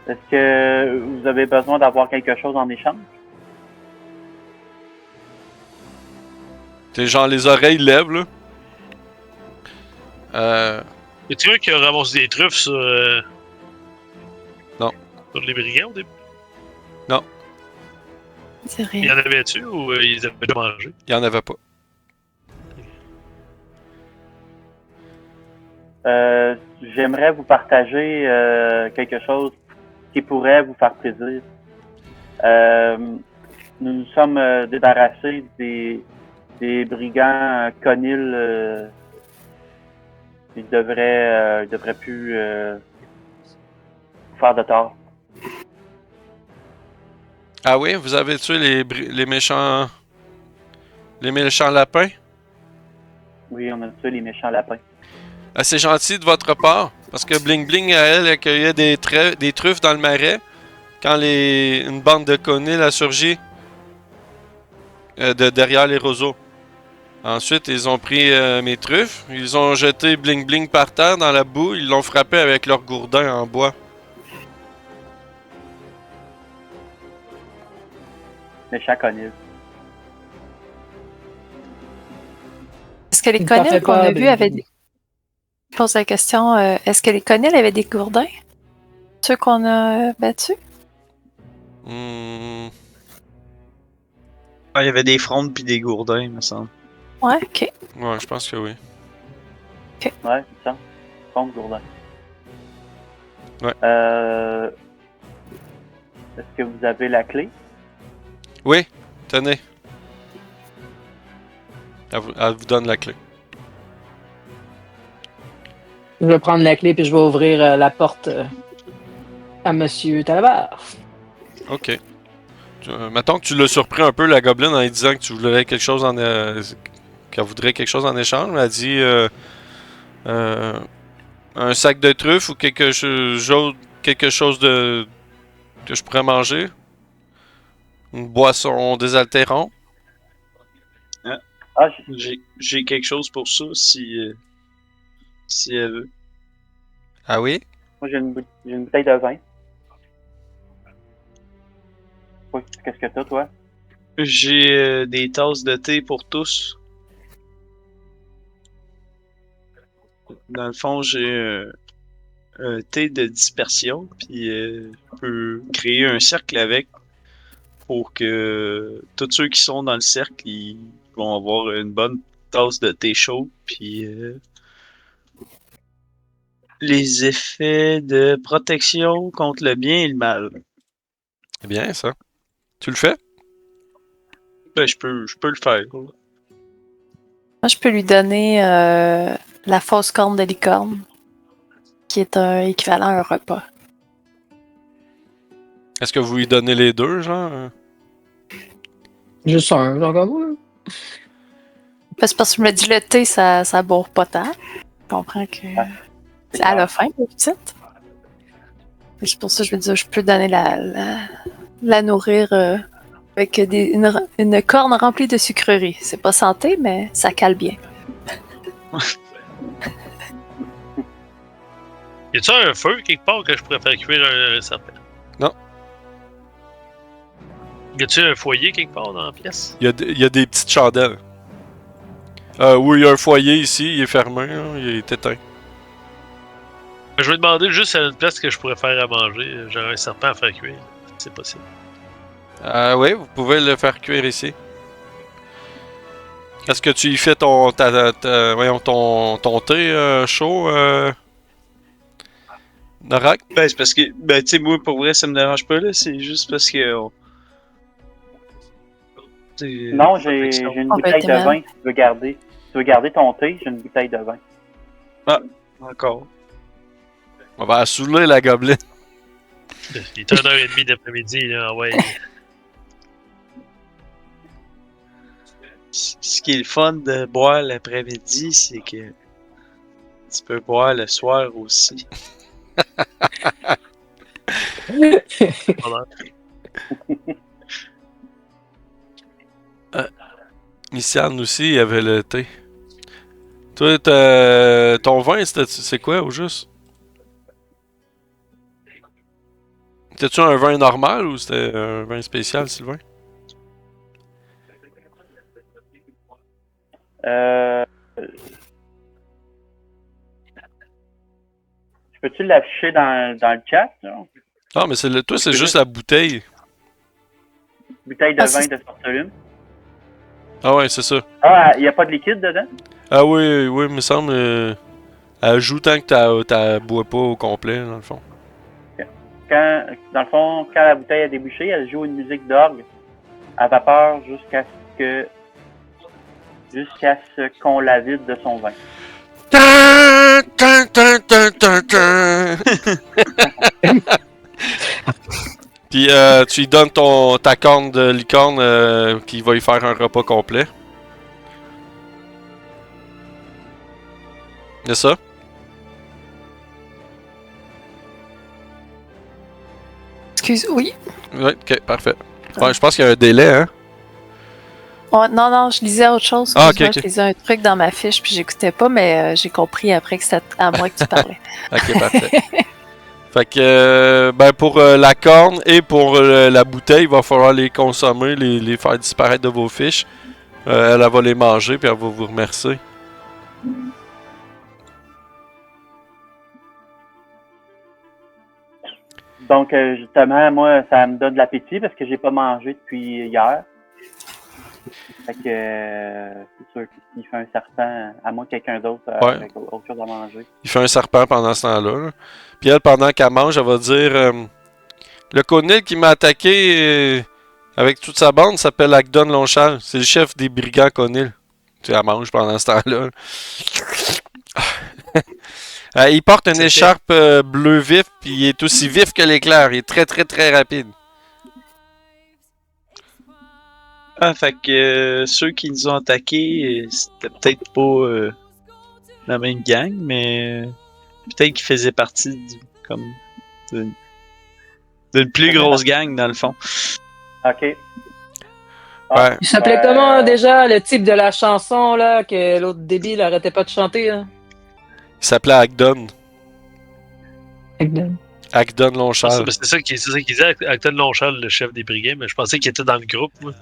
Est-ce que vous avez besoin d'avoir quelque chose en échange? T'es genre les oreilles lèvent, là. Y a-tu un qui a ramassé des truffes sur. Non. Sur les brigands au début? C'est Il y rien. en avait-tu ou ils avaient déjà mangé? Il y en avait pas. J'aimerais vous partager quelque chose qui pourrait vous faire plaisir. Nous nous sommes débarrassés des brigands Conil. Ils devraient plus vous faire de tort. Ah oui, vous avez tué les méchants lapins? Oui, on a tué les méchants lapins. Ah, c'est gentil de votre part, parce que Bling Bling, elle, accueillait des truffes dans le marais quand une bande de conils a surgi de derrière les roseaux. Ensuite, ils ont pris mes truffes, ils ont jeté Bling Bling par terre dans la boue, ils l'ont frappé avec leur gourdin en bois. Méchants Conil. Est-ce que les Il t'en fait conils qu'on pas, a vus Bling avaient Bling. des... Je pose la question, est-ce que les conils avaient des gourdins? Ceux qu'on a battus? Hmm. Ah, il y avait des frondes puis des gourdins, il me semble. Ouais, ok. Ouais, je pense que oui. Ouais, c'est ça. Contre Gourdin. Ouais. Est-ce que vous avez la clé? Oui, tenez. Elle vous donne la clé. Je vais prendre la clé puis je vais ouvrir la porte à Monsieur Talabar. Ok. Mettons que tu l'as surpris un peu, la gobelin, en lui disant que tu voudrais quelque chose qu'elle voudrait quelque chose en échange. Elle a dit un sac de truffes ou quelque chose de que je pourrais manger. Une boisson désaltérante. Ah, J'ai quelque chose pour ça si elle veut. Ah oui? moi, j'ai une bouteille de vin. Oui, qu'est-ce que t'as, toi? J'ai des tasses de thé pour tous. Dans le fond, j'ai un thé de dispersion, puis je peux créer un cercle avec pour que tous ceux qui sont dans le cercle, ils vont avoir une bonne tasse de thé chaud, puis les effets de protection contre le bien et le mal. C'est bien ça. Tu le fais? Ben, je peux le faire. Moi, je peux lui donner la fausse corne de licorne, qui est un équivalent à un repas. Est-ce que vous lui donnez les deux, genre? Juste un, genre comme moi. C'est parce que je me dis le thé, ça bourre pas tant. Je comprends que c'est à la fin, la petite. Et c'est pour ça que je me dis, je peux donner la nourrir avec une corne remplie de sucreries. C'est pas santé, mais ça cale bien. Y a-tu un feu quelque part que je pourrais faire cuire un serpent? Non. Y a-tu un foyer quelque part dans la pièce? Il y a des petites chandelles. Oui, il y a un foyer ici, il est fermé, là, il est éteint. Je vais demander juste à une place que je pourrais faire à manger. J'aurais un serpent à faire cuire. C'est possible. Oui, vous pouvez le faire cuire ici. Est-ce que tu y fais ton thé chaud, Norak? Ben, c'est parce que, ben, tu sais, moi, pour vrai, ça me dérange pas, là. C'est juste parce que. Non, j'ai une bouteille de vin. Si tu veux garder ton thé, j'ai une bouteille de vin. Encore. On va saouler la gobeline. Il est 1h30 d'après-midi, là, ouais. Ce qui est le fun de boire l'après-midi, c'est que tu peux boire le soir aussi. Voilà. Iciane aussi, il y avait le thé. Toi, ton vin, c'est quoi au juste? C'était-tu un vin normal ou c'était un vin spécial, Sylvain? Peux-tu l'afficher dans le chat? Là? Ah, mais toi, c'est juste la bouteille. Bouteille de vin de Sortolum. Ah ouais, c'est ça. Ah, il n'y a pas de liquide dedans? Ah oui, oui, il me semble. Elle joue tant que t'as bois pas au complet, dans le fond. Dans le fond, quand la bouteille est débouchée, elle joue une musique d'orgue à vapeur jusqu'à ce qu'on la vide de son vin. Puis tu lui donnes ta corne de licorne qui va y faire un repas complet. C'est ça? Excuse, oui. Oui, ok, parfait. Ouais, je pense qu'il y a un délai, hein? Oh, non, je lisais autre chose. Ah, ok. Je lisais un truc dans ma fiche, puis j'écoutais pas, mais j'ai compris après que c'était à moi que tu parlais. Ok, parfait. Fait que, pour la corne et pour la bouteille, il va falloir les consommer, les faire disparaître de vos fiches. Elle va les manger, puis elle va vous remercier. Donc, justement, moi, ça me donne de l'appétit parce que j'ai pas mangé depuis hier. Fait que, c'est sûr que s'il fait un serpent, à moins que quelqu'un d'autre avec autre chose à manger. Il fait un serpent pendant ce temps-là. Là. Puis elle, pendant qu'elle mange, elle va dire le Conil qui m'a attaqué avec toute sa bande s'appelle Agdon Longchal. C'est le chef des brigands Conil. Tu sais, elle mange pendant ce temps-là. Il porte une écharpe bleu vif, puis il est aussi vif que l'éclair. Il est très, très, très rapide. Ah, fait que ceux qui nous ont attaqués, c'était peut-être pas la même gang, mais peut-être qu'ils faisaient partie d'une plus grosse gang, dans le fond. OK. Ouais. Il s'appelait comment déjà le type de la chanson là que l'autre débile arrêtait pas de chanter? Là? Il s'appelait Agdon. Agdon. Agdon Longchal. C'est ça qu'il disait, Acton Longchal, le chef des brigands, mais je pensais qu'il était dans le groupe. Moi.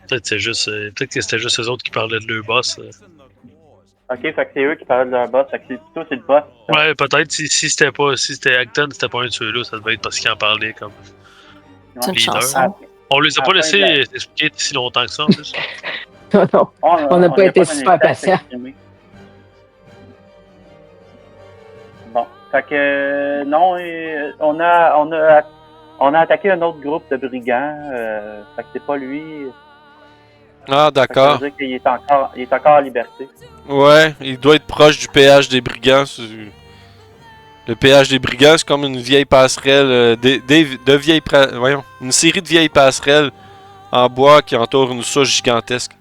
Peut-être que c'était juste eux autres qui parlaient de leur boss. OK, fait que c'est eux qui parlaient de leur boss. Fait que c'est le boss. Ouais, peut-être si c'était Acton, c'était pas un de ceux-là, ça devait être parce qu'il en parlait comme C'est une leader. chanson. On les a pas laissés expliquer si longtemps que ça, en plus. Non, on n'a pas été super patients. Bon, fait que non, on a attaqué un autre groupe de brigands. Fait que c'est pas lui. Ah, d'accord. Ça veut dire qu'il est encore en liberté. Ouais, il doit être proche du péage des brigands. Le péage des brigands, c'est comme une vieille passerelle, une série de vieilles passerelles en bois qui entourent une souche gigantesque.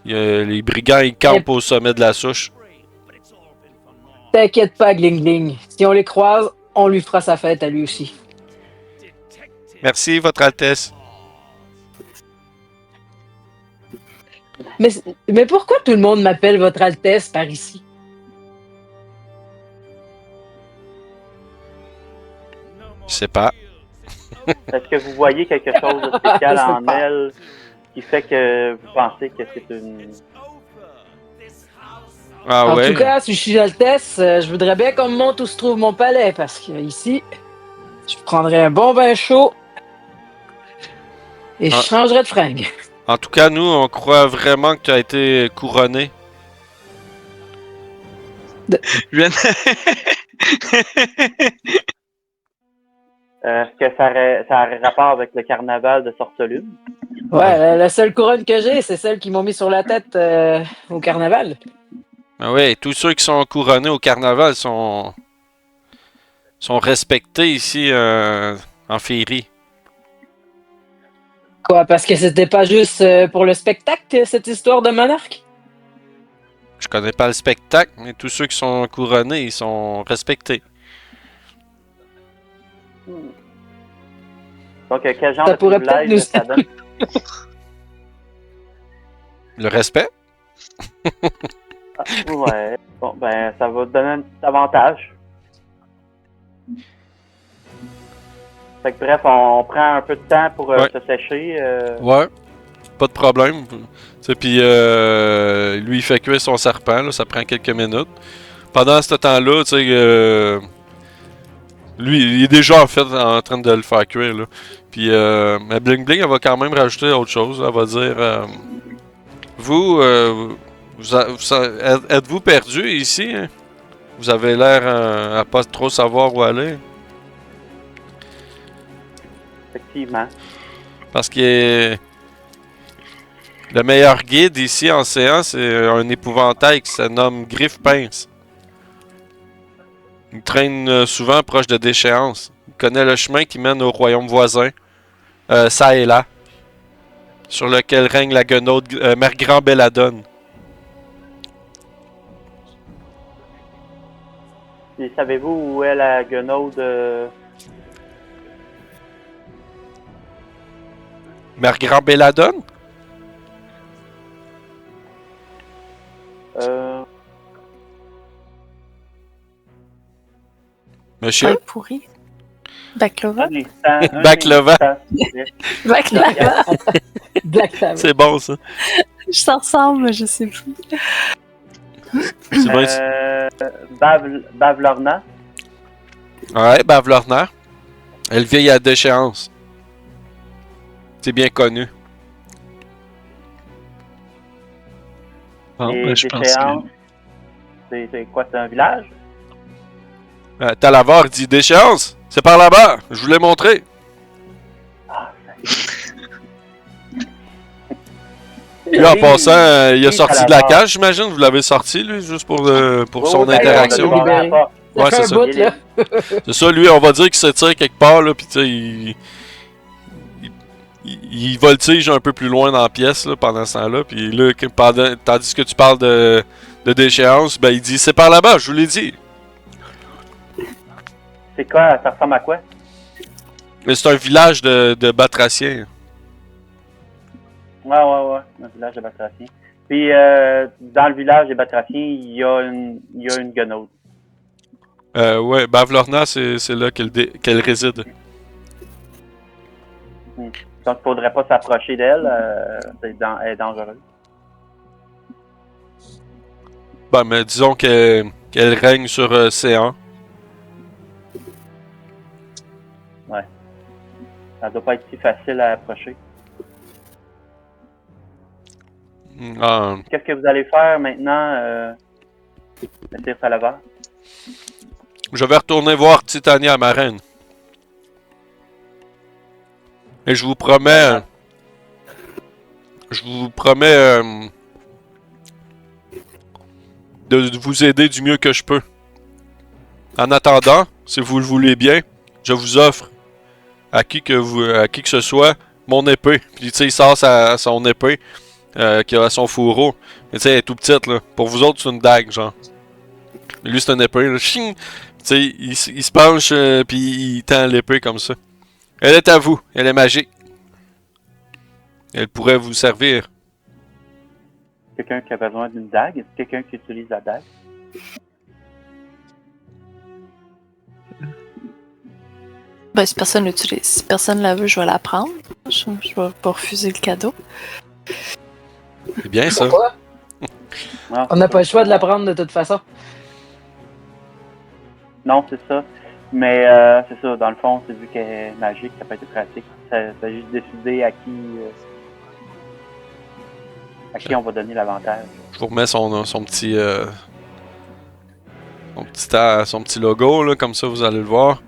Les brigands, ils campent au sommet de la souche. T'inquiète pas, Gling Gling. Si on les croise, on lui fera sa fête à lui aussi. Merci, Votre Altesse. Mais pourquoi tout le monde m'appelle Votre Altesse par ici? Je sais pas. Est-ce que vous voyez quelque chose de spécial en elle qui fait que vous pensez que c'est une... Ah ouais? En tout cas, si je suis Altesse, je voudrais bien qu'on me montre où se trouve mon palais, parce que ici, je prendrais un bon bain chaud et je changerais de fringue. En tout cas, nous, on croit vraiment que tu as été couronné. Est-ce que ça a rapport avec le carnaval de Sortolum? Ouais, la seule couronne que j'ai, c'est celle qu'ils m'ont mis sur la tête au carnaval. Ah ouais, tous ceux qui sont couronnés au carnaval sont sont respectés ici en féerie. Quoi, parce que c'était pas juste pour le spectacle, cette histoire de monarque? Je connais pas le spectacle, mais tous ceux qui sont couronnés, ils sont respectés. Donc, quel genre Ça de pourrait peut-être privilège ça donne? Le respect? Ouais. Bon, ben, ça va te donner un petit avantage. Fait que bref, on prend un peu de temps pour Ouais. se sécher. Ouais. Pas de problème. Puis lui, il fait cuire son serpent, là, ça prend quelques minutes. Pendant ce temps-là, tu sais, lui, il est déjà en fait en train de le faire cuire. Là. Puis mais Bling Bling, elle va quand même rajouter autre chose. Elle va dire vous, êtes-vous perdu ici? Hein? Vous avez l'air à pas trop savoir où aller. Effectivement. Parce que le meilleur guide ici en séance, c'est un épouvantail qui se nomme Griffe Pince. Il traîne souvent proche de déchéances. Il connaît le chemin qui mène au royaume voisin, ça et là, sur lequel règne la guenaude Mère Grand Belladone. Et savez-vous où est la guenaude? Mère Grand Belladone? Monsieur? Pain pourri. Baklava. Un instant, Baklava. Baklava. Black Sabbath. C'est bon ça. Ça ressemble, je sais plus. C'est bon. Bavlorna. Ouais, Bavlorna. Elle vieille à déchéance. C'est bien connu. Bon, Et ben, je pense que... Déchéance, c'est quoi, c'est un village? Talavar dit déchéance. C'est par là-bas. Je vous l'ai montré. Lui, en passant, il a sorti de la cage, j'imagine. Vous l'avez sorti, lui, juste pour son interaction. on l'a libéré. Ça Ouais, fait c'est un ça. bout, là. C'est ça, lui, on va dire qu'il se tire quelque part, là, pis tu sais, il voltige un peu plus loin dans la pièce, là, pendant ce temps-là, pis là, tandis que tu parles de déchéance, ben, il dit, c'est par là-bas, je vous l'ai dit. C'est quoi? Ça ressemble à quoi? Mais c'est un village de batraciens. Ouais, un village de batraciens. Puis, dans le village des batraciens, il y a une guenaude. Ouais, Bavlorna, c'est là qu'elle réside. Donc, il faudrait pas s'approcher d'elle. Elle est dangereuse. Ben, mais disons qu'elle règne sur Séan. Ça doit pas être si facile à approcher. Qu'est-ce que vous allez faire maintenant, Monsieur Salavar? Je vais retourner voir Titania, ma reine. Et je vous promets... de vous aider du mieux que je peux. En attendant, si vous le voulez bien, je vous offre à qui que ce soit mon épée. Puis tu sais, il sort son épée qui a son fourreau. Mais tu sais, elle est tout petite là. Pour vous autres, c'est une dague, genre. Mais lui, c'est une épée, là. Ching! Tu sais, il se penche puis il tend l'épée comme ça. Elle est à vous. Elle est magique. Elle pourrait vous servir. Quelqu'un qui a besoin d'une dague? Est-ce quelqu'un qui utilise la dague? Ben, si personne l'utilise, si personne la veut, je vais la prendre. Je vais pas refuser le cadeau. C'est bien ça. Pourquoi? Non, On n'a pas le choix de la prendre de toute façon. Non, c'est ça. Mais c'est ça, dans le fond, c'est vu qu'elle est magique, ça peut être pratique. Ça juste décider à qui on va donner l'avantage. Je vous remets son petit logo, là, comme ça vous allez le voir.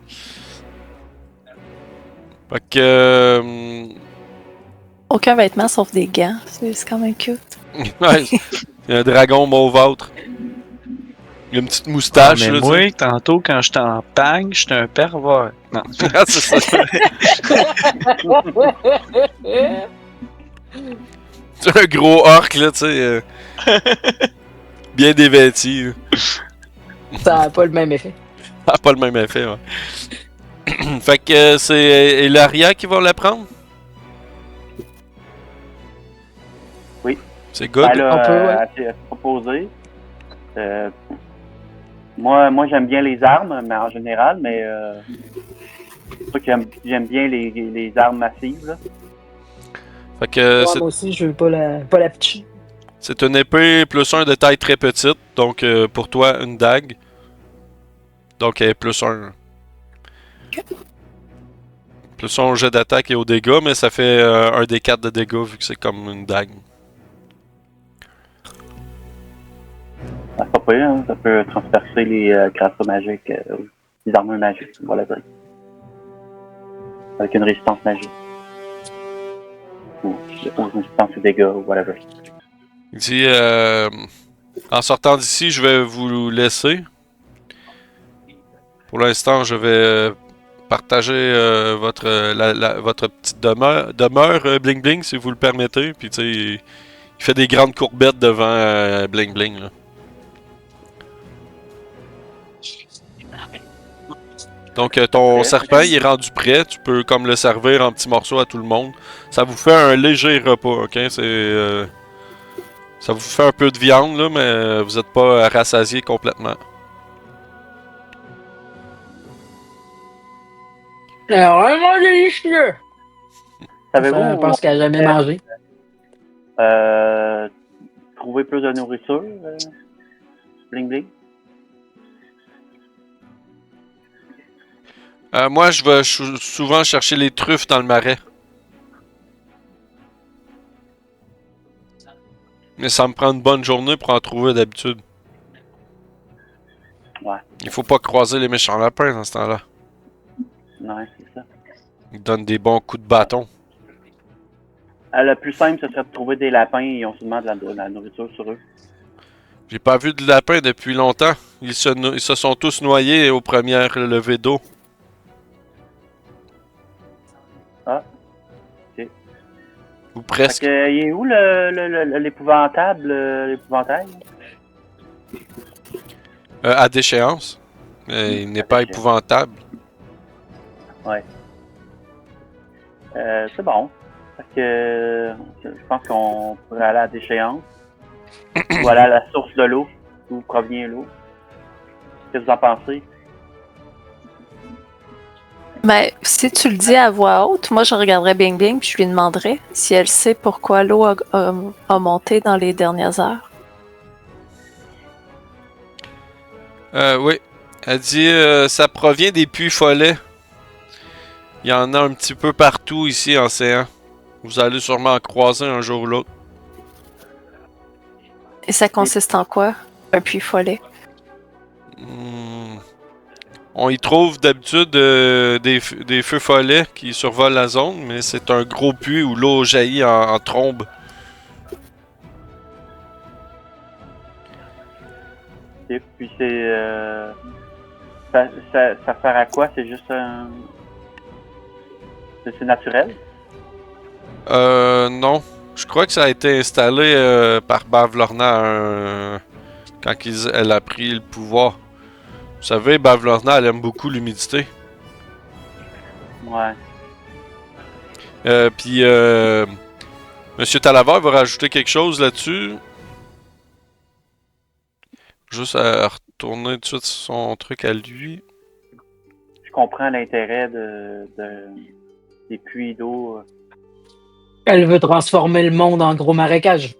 Fait que... Aucun vêtement sauf des gants. C'est quand même cute. ouais, il y a un dragon mauve autre. Il a une petite Ah, moustache, mais là, moi, tantôt, quand j'étais en pagne, j'étais un pervers. Non. tu sais. Ah, c'est ça. C'est un gros orc, là, tu sais. Bien dévêti. Là. Ça n'a pas le même effet. Ah, pas le même effet, ouais. Fait que c'est Hilaria qui va la prendre? Oui. C'est good. Elle On peut, ouais. a s'est proposé. Moi, j'aime bien les armes, mais en général, mais c'est sûr que j'aime bien les armes massives. Là. Fait que Ouais, moi aussi, je veux pas la petite. c'est une épée plus 1 de taille très petite. Donc pour toi, une dague. Donc elle est plus 1. Plus 1 au jet d'attaque et au dégâts, mais ça fait un des 4 de dégâts vu que c'est comme une dague. C'est pas pire, hein? Ça peut transpercer les créatures magiques, les armures magiques, voilà. Avec une résistance magique. Ou une résistance aux dégâts, ou whatever. Il dit en sortant d'ici, je vais vous laisser. Pour l'instant, je vais partager votre petite demeure Bling Bling, si vous le permettez. Puis, tu sais, il fait des grandes courbettes devant Bling Bling. Là. Donc, ton serpent, il est rendu prêt. Tu peux comme le servir en petits morceaux à tout le monde. Ça vous fait un léger repas, ok? Ça vous fait un peu de viande, là, mais vous n'êtes pas rassasié complètement. Vraiment délicieux! Savez-vous, Je pense qu'elle a jamais mangé. trouver plus de nourriture, Bling Bling? Moi, je vais souvent chercher les truffes dans le marais. Mais ça me prend une bonne journée pour en trouver d'habitude. Ouais. Il faut pas croiser les méchants lapins dans ce temps-là. Ouais, c'est ça. Ils donnent des bons coups de bâton. Le plus simple, ce serait de trouver des lapins et ils ont souvent de la nourriture sur eux. J'ai pas vu de lapin depuis longtemps. Ils se sont tous noyés aux premières levées d'eau. Ah. Ok. Ou presque. Fait que, il est où l'épouvantail? À déchéance. Mais il n'est pas épouvantable. Ouais. C'est bon. Fait que je pense qu'on pourrait aller à la déchéance. Ou aller à la source de l'eau, d'où provient l'eau. Qu'est-ce que vous en pensez? Ben, si tu le dis à voix haute, moi je regarderais Bing Bing puis je lui demanderais si elle sait pourquoi l'eau a monté dans les dernières heures. Oui. Elle dit ça provient des puits follets. Il y en a un petit peu partout ici en océan. Vous allez sûrement en croiser un jour ou l'autre. Et ça consiste en quoi? Un puits follet. On y trouve d'habitude des feux follets qui survolent la zone, mais c'est un gros puits où l'eau jaillit en trombe. Et puis ça sert à quoi? C'est juste un... C'est naturel? Non. Je crois que ça a été installé par Bavlorna quand elle a pris le pouvoir. Vous savez, Bavlorna, elle aime beaucoup l'humidité. Ouais. Puis, Monsieur Talavar va rajouter quelque chose là-dessus. Juste à retourner tout de suite sur son truc à lui. Je comprends l'intérêt des puits d'eau. Elle veut transformer le monde en gros marécage.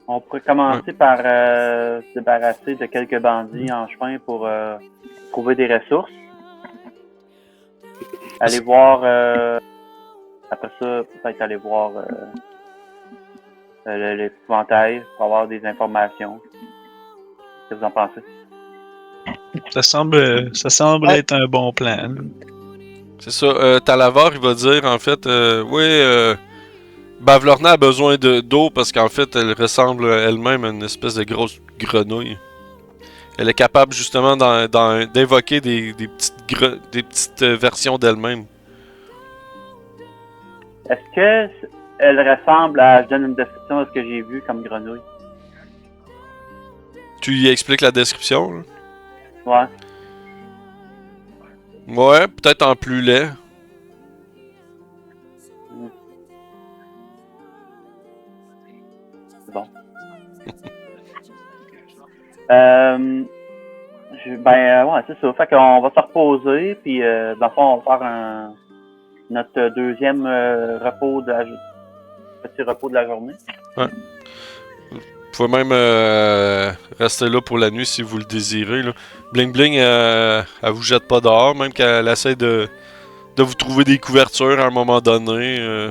On pourrait commencer par se débarrasser de quelques bandits en chemin pour trouver des ressources. Aller voir... après ça, peut-être aller voir l'épouvantail pour avoir des informations. Qu'est-ce que vous en pensez? Ça semble être un bon plan. C'est ça. Talavar, il va dire, en fait, oui, Bavlorna a besoin d'eau parce qu'en fait, elle ressemble elle-même à une espèce de grosse grenouille. Elle est capable justement d'invoquer des petites versions d'elle-même. Est-ce que elle ressemble à... Je donne une description de ce que j'ai vu comme grenouille. Tu y expliques la description? Là? Ouais. Ouais, peut-être en plus laid. C'est bon. Ouais, c'est ça. Fait qu'on va se reposer, puis dans le fond, on va faire notre deuxième petit repos de la journée. Ouais. Vous pouvez même rester là pour la nuit si vous le désirez. Là. Bling Bling, elle vous jette pas dehors, même qu'elle essaie de vous trouver des couvertures à un moment donné.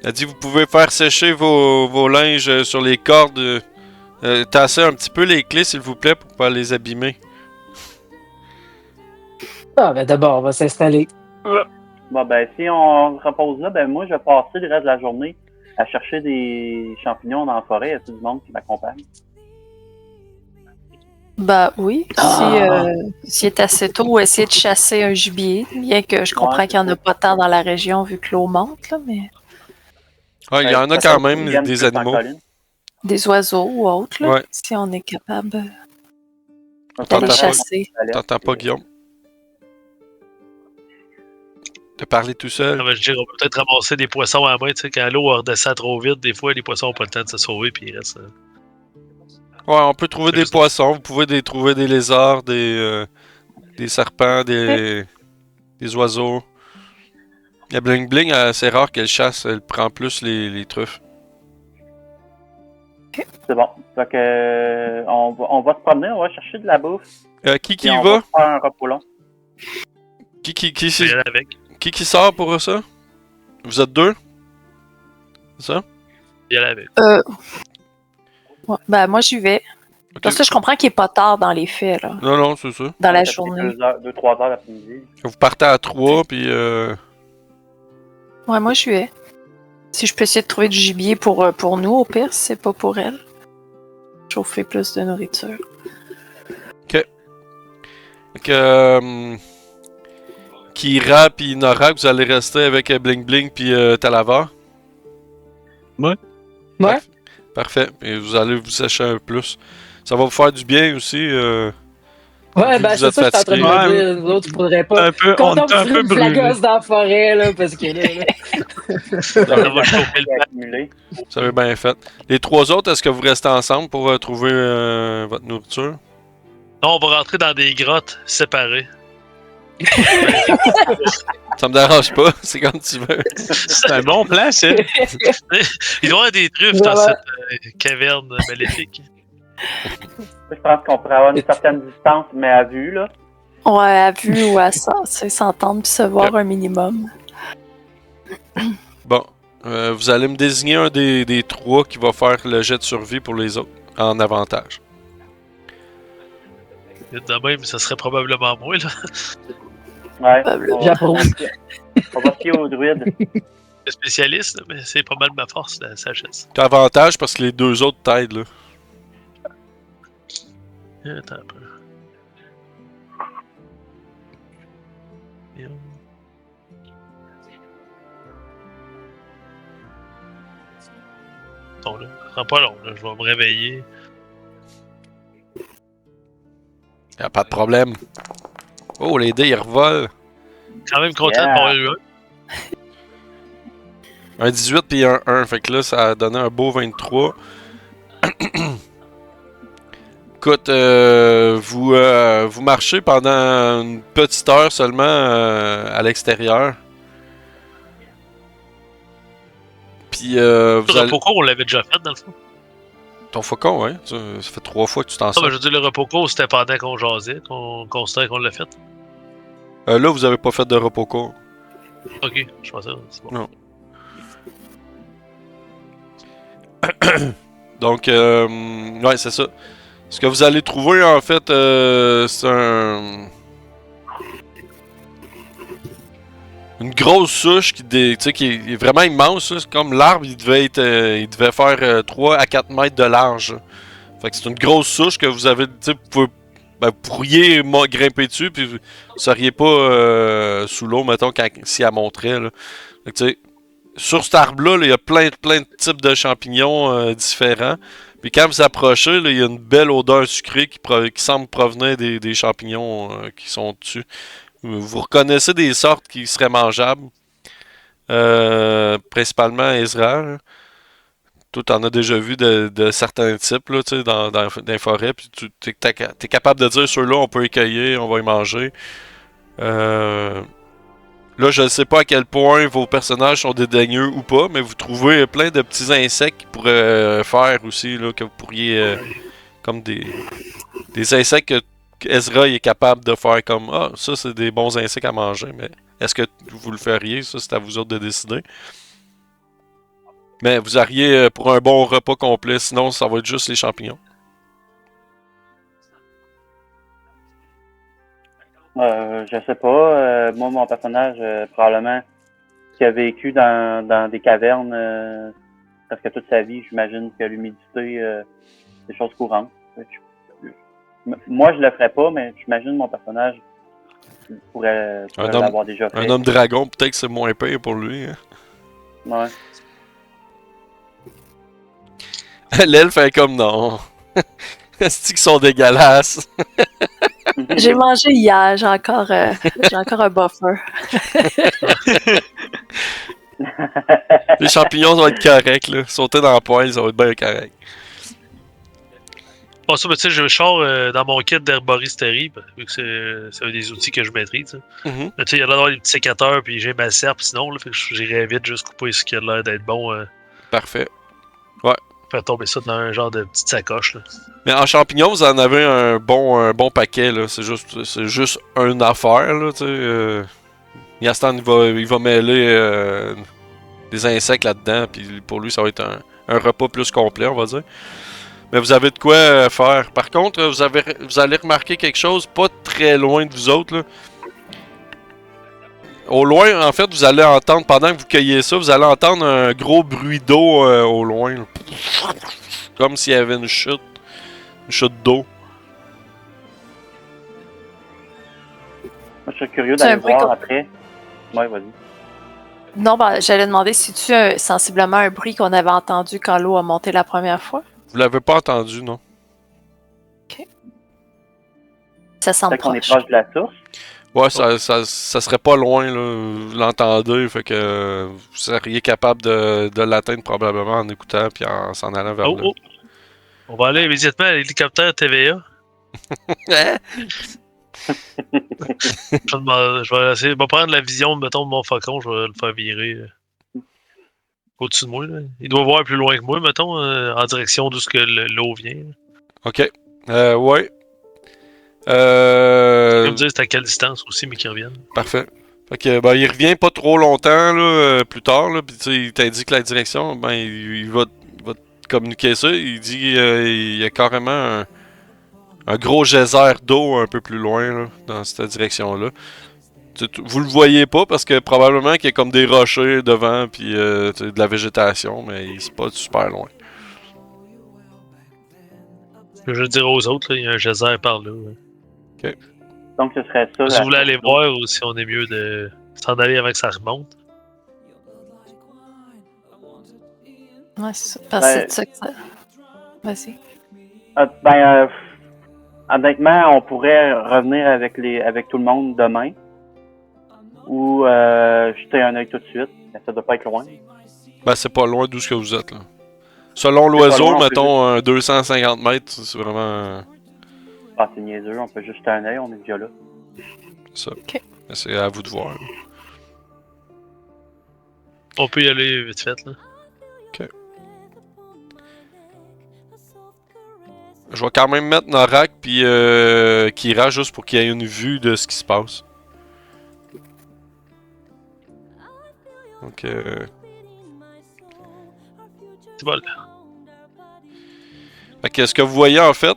Elle dit vous pouvez faire sécher vos linges sur les cordes. Tassez un petit peu les clés, s'il vous plaît, pour pas les abîmer. Ah, ben d'abord, on va s'installer. Bon, ben, si on repose là, ben, moi, je vais passer le reste de la journée à chercher des champignons dans la forêt. Il y a tout le monde qui m'accompagne. Bah oui, s'il est assez tôt, ou essayer de chasser un gibier, bien que je comprends qu'il n'y en a pas tant dans la région vu que l'eau monte, là, mais Ah, il y en a quand même des animaux. des oiseaux ou autres, là, Ouais. si on est capable d'aller T'entends chasser. T'entends pas, Guillaume? T'as parlé tout seul? Ah, ben, je dirais, on peut peut-être ramasser des poissons à la main, tu sais, quand l'eau redescend trop vite, des fois, les poissons n'ont pas le temps de se sauver, puis ils restent. Ouais, on peut trouver C'est des juste- poissons, vous pouvez trouver des lézards, des serpents, des oiseaux. La Bling Bling, c'est rare qu'elle chasse, elle prend plus les truffes. C'est bon. Fait que, on va se promener, on va chercher de la bouffe. Qui Puis y on va? faire un repos long. Qui On va y aller avec. qui sort pour ça? Vous êtes deux? C'est ça? On va y aller avec. Ouais, ben moi j'y vais. Ok. Parce que je comprends qu'il n'est pas tard dans les faits, là, Non, non, c'est ça. dans la Ça fait journée. 2-3 heures l'après-midi. Vous partez à 3, puis Ouais, moi j'y vais. Si je peux essayer de trouver du gibier pour nous, au pire, si c'est pas pour elle. Chauffer plus de nourriture. Kira puis Norak, vous allez rester avec Bling Bling puis Talavar? Ouais. Ouais. Parfait. Et vous allez vous sécher un plus. Ça va vous faire du bien aussi. Ouais, Vu ben que vous c'est êtes ça que je suis en train de fatigué. me dire. Nous autres, il faudrait pas. On est Quand on un peu fume la brûlé. gosse dans la forêt, là, parce que là. Ça va chauffer le Accumulé. Vous avez bien fait. Les trois autres, est-ce que vous restez ensemble pour trouver votre nourriture? Non, on va rentrer dans des grottes séparées. Ça me dérange pas, c'est comme tu veux. C'est un bon plan, ça. Il doit y avoir des truffes dans cette caverne maléfique. Je pense qu'on pourrait avoir une certaine distance, mais à vue, là. Ouais, à vue ou à ça, c'est s'entendre puis se voir un minimum. Bon, vous allez me désigner un des trois qui va faire le jet de survie pour les autres, en avantage. De même, ça serait probablement moi, là. Ouais. J'approuve. On va fier aux druides. Le spécialiste, mais c'est pas mal ma force, la sagesse. T'as avantage parce que les deux autres t'aident, là. Attends un peu. Attends, là. Ça sera pas long, là. Je vais me réveiller. Y'a pas de problème. Oh, les dés, ils revolent. Quand même content de m'avoir eu un. Un 18 puis un 1. Fait que là, ça a donné un beau 23. Écoute, vous marchez pendant une petite heure seulement à l'extérieur. Puis vous Le allez... repos court, on l'avait déjà fait, dans le fond. Ton faucon, ouais. Ça fait 3 fois que tu t'en Ah, sors. ben, je veux dire, le repos court, c'était pendant qu'on jasait, qu'on constatait qu'on l'a fait. Là, vous avez pas fait de repos court. Ok, je pensais, c'est bon. Non. Donc, ouais, c'est ça. Ce que vous allez trouver, en fait, c'est un... une grosse souche tu sais, qui est vraiment immense. Là. C'est comme l'arbre, il devait faire 3 à 4 mètres de large. Fait que c'est une grosse souche que vous avez, tu sais, vous pourriez grimper dessus, puis vous seriez pas sous l'eau, mettons, si elle monterait. Là. Fait que, tu sais, sur cet arbre-là, il y a plein de types de champignons différents. Puis quand vous approchez, là, il y a une belle odeur sucrée qui semble provenir des champignons qui sont dessus. Vous reconnaissez des sortes qui seraient mangeables. Principalement Ezra. Là. Toi, t'en as déjà vu de certains types là, dans les forêts. Puis t'es capable de dire ceux-là, on peut les cueillir, on va les manger. Là, je ne sais pas à quel point vos personnages sont dédaigneux ou pas, mais vous trouvez plein de petits insectes qui pourraient faire aussi, là, que vous pourriez. Comme des insectes que Ezra est capable de faire comme ah, ça, c'est des bons insectes à manger, mais est-ce que vous le feriez? Ça, c'est à vous autres de décider. Mais vous auriez pour un bon repas complet, sinon, ça va être juste les champignons. Je sais pas. Moi, mon personnage, probablement, qui a vécu dans des cavernes presque toute sa vie, j'imagine que l'humidité, c'est des choses courantes. Moi, je le ferais pas, mais j'imagine mon personnage pourrait l'avoir déjà fait. Un homme dragon, peut-être que c'est moins pire pour lui. Hein. Ouais. L'elfe est comme non. Est-ce qu'ils sont dégueulasses? J'ai mangé hier, j'ai encore un buffer. Les champignons vont être corrects, là. Sauter dans la poêle, ça va être bien correct. Bon, ça, mais tu sais, je sors dans mon kit d'herboristerie, vu que c'est un des outils que je maîtrise. Mm-hmm. Mais tu sais, il y a l'air d'avoir des petits sécateurs, puis j'ai ma serpe, sinon, là, fait que j'irais vite juste couper ce qui a l'air d'être bon. Parfait. Faire tomber ça dans un genre de petite sacoche, là. Mais en champignons, vous en avez un bon paquet, là. C'est juste une affaire, là, tu sais. Yastan, il va mêler des insectes là-dedans, puis pour lui, ça va être un repas plus complet, on va dire. Mais vous avez de quoi faire. Par contre, vous allez remarquer quelque chose pas très loin de vous autres, là. Au loin, en fait, vous allez entendre, pendant que vous cueillez ça, vous allez entendre un gros bruit d'eau au loin. Là. Comme s'il y avait une chute d'eau. Moi, je suis curieux d'aller voir après. Ouais, vas-y. Non, ben, j'allais demander si tu sensiblement un bruit qu'on avait entendu quand l'eau a monté la première fois. Vous l'avez pas entendu, non? Ok. Ça semble Peut-être qu'on est proche. proche de la source. Ouais, ça serait pas loin, là. Vous l'entendez, fait que vous seriez capable de l'atteindre probablement en écoutant puis en s'en allant vers là. On va aller immédiatement à l'hélicoptère TVA. Hein? Je vais essayer. Je vais prendre la vision, mettons, de mon faucon, je vais le faire virer au-dessus de moi. Là. Il doit voir plus loin que moi, mettons, en direction d'où ce que l'eau vient. Ok. Ouais. Tu peux me dire c'est à quelle distance aussi, mais qu'ils reviennent. Parfait. Fait que, ben, il revient pas trop longtemps, là, plus tard, là, pis tu sais, il t'indique la direction, ben, il va te communiquer ça. Il dit il y a carrément un gros geyser d'eau un peu plus loin, là, dans cette direction-là. Vous le voyez pas parce que probablement qu'il y a comme des rochers devant, puis de la végétation, mais c'est pas super loin. Je vais dire aux autres, là, il y a un geyser par là. Ouais. Ok. Donc, ce serait ça. Si vous voulez aller voir ou si on est mieux de s'en aller avant que ça remonte. Ouais, c'est ça. Parce que c'est ça que ça. Vas-y. Honnêtement, on pourrait revenir avec tout le monde demain. Ou jeter un œil tout de suite. Mais ça doit pas être loin. Ben, c'est pas loin d'où ce que vous êtes, là. Selon l'oiseau, loin, mettons 250 mètres, c'est vraiment... Ah, c'est niaiseux, on peut juste jeter un œil, on est déjà là. ça. Ok. C'est à vous de voir. Là. On peut y aller vite fait, là. Ok. Je vais quand même mettre Norak puis Kira juste pour qu'il y ait une vue de ce qui se passe. Donc, C'est bon. fait que ce que vous voyez en fait,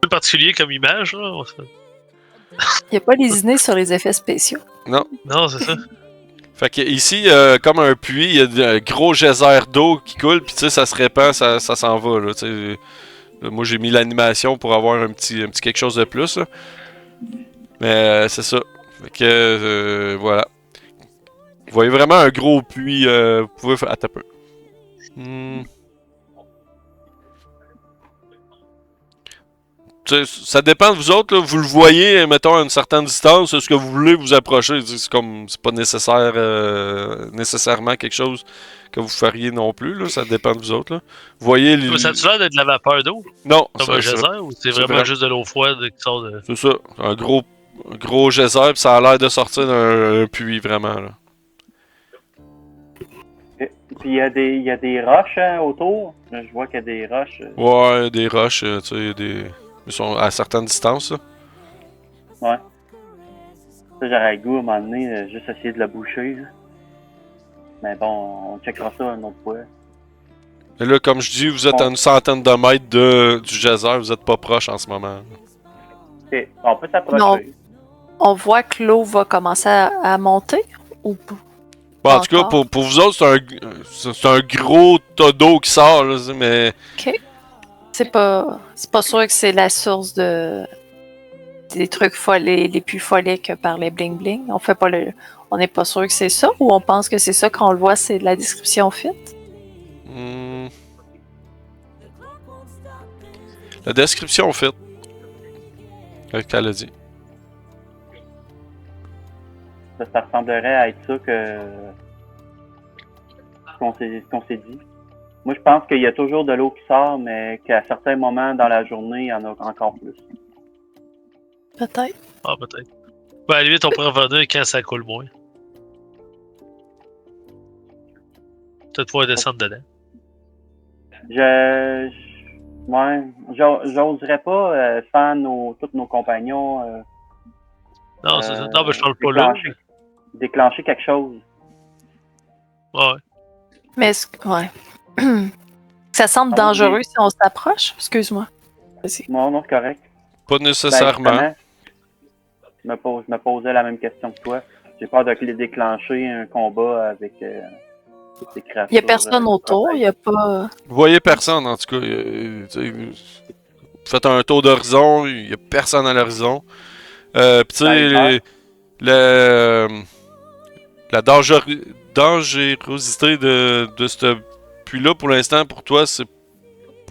Plus particulier comme image, là. Il n'y a pas lésiné sur les effets spéciaux. Non, c'est ça. Fait que ici, comme un puits, il y a un gros geyser d'eau qui coule, puis tu sais, ça se répand, ça s'en va, là, tu sais. Moi, j'ai mis l'animation pour avoir un petit quelque chose de plus, là. Mais c'est ça. Fait que, voilà. Vous voyez vraiment un gros puits, vous pouvez faire... Attends un peu. Ça dépend de vous autres, là. Vous le voyez, mettons, à une certaine distance. Est-ce que vous voulez vous approcher? C'est pas nécessaire, nécessairement quelque chose que vous feriez non plus, là. Ça dépend de vous autres, là. Vous voyez... Ça a-tu l'air d'être de la vapeur d'eau? Non. Comme un geyser, ou c'est vraiment vrai. juste de l'eau froide qui sort de... C'est ça. Un gros geyser, puis ça a l'air de sortir d'un puits, vraiment, là. Puis il y a des roches autour. Je vois qu'il y a des roches. Ouais, des roches, tu sais, ils sont à certaines distances, là. Ouais. Ça, j'aurais le goût à un moment donné, juste essayer de la boucher. Là. Mais bon, on checkera ça une autre fois. Et là, comme je dis, vous êtes à une centaine de mètres du geyser, vous êtes pas proche en ce moment. Ok, on peut s'approcher. Non. On voit que l'eau va commencer à monter ou pas? Bon, en tout cas, pour vous autres, c'est un gros tas d'eau qui sort, là, mais... Ok. C'est pas sûr que c'est la source des trucs les plus follets que par les bling bling. On n'est pas sûr que c'est ça, ou on pense que c'est ça quand on le voit, c'est de la description fit. La description fit. Avec qu'elle a dit. Ça ressemblerait à être ça qu'on s'est dit. Moi, je pense qu'il y a toujours de l'eau qui sort, mais qu'à certains moments dans la journée, il y en a encore plus. Peut-être. Ah, peut-être. Ben, à la limite, on pourrait revenir quand ça coule moins. Peut-être pouvoir descendre dedans. Ouais, j'oserais pas sans tous nos compagnons. Non, c'est ça. Non, mais je parle pas là. Déclencher quelque chose. Ouais. Mais ouais. Ça semble dangereux si on s'approche. Excuse-moi. Non, c'est correct. Pas nécessairement. Ben, je me posais la même question que toi. J'ai peur de déclencher un combat avec des créatures. Il n'y a personne autour, il n'y a pas... Vous voyez personne, en tout cas. Vous faites un tour d'horizon, il n'y a personne à l'horizon. Puis tu sais, la dangerosité de ce puits-là, pour l'instant, pour toi, c'est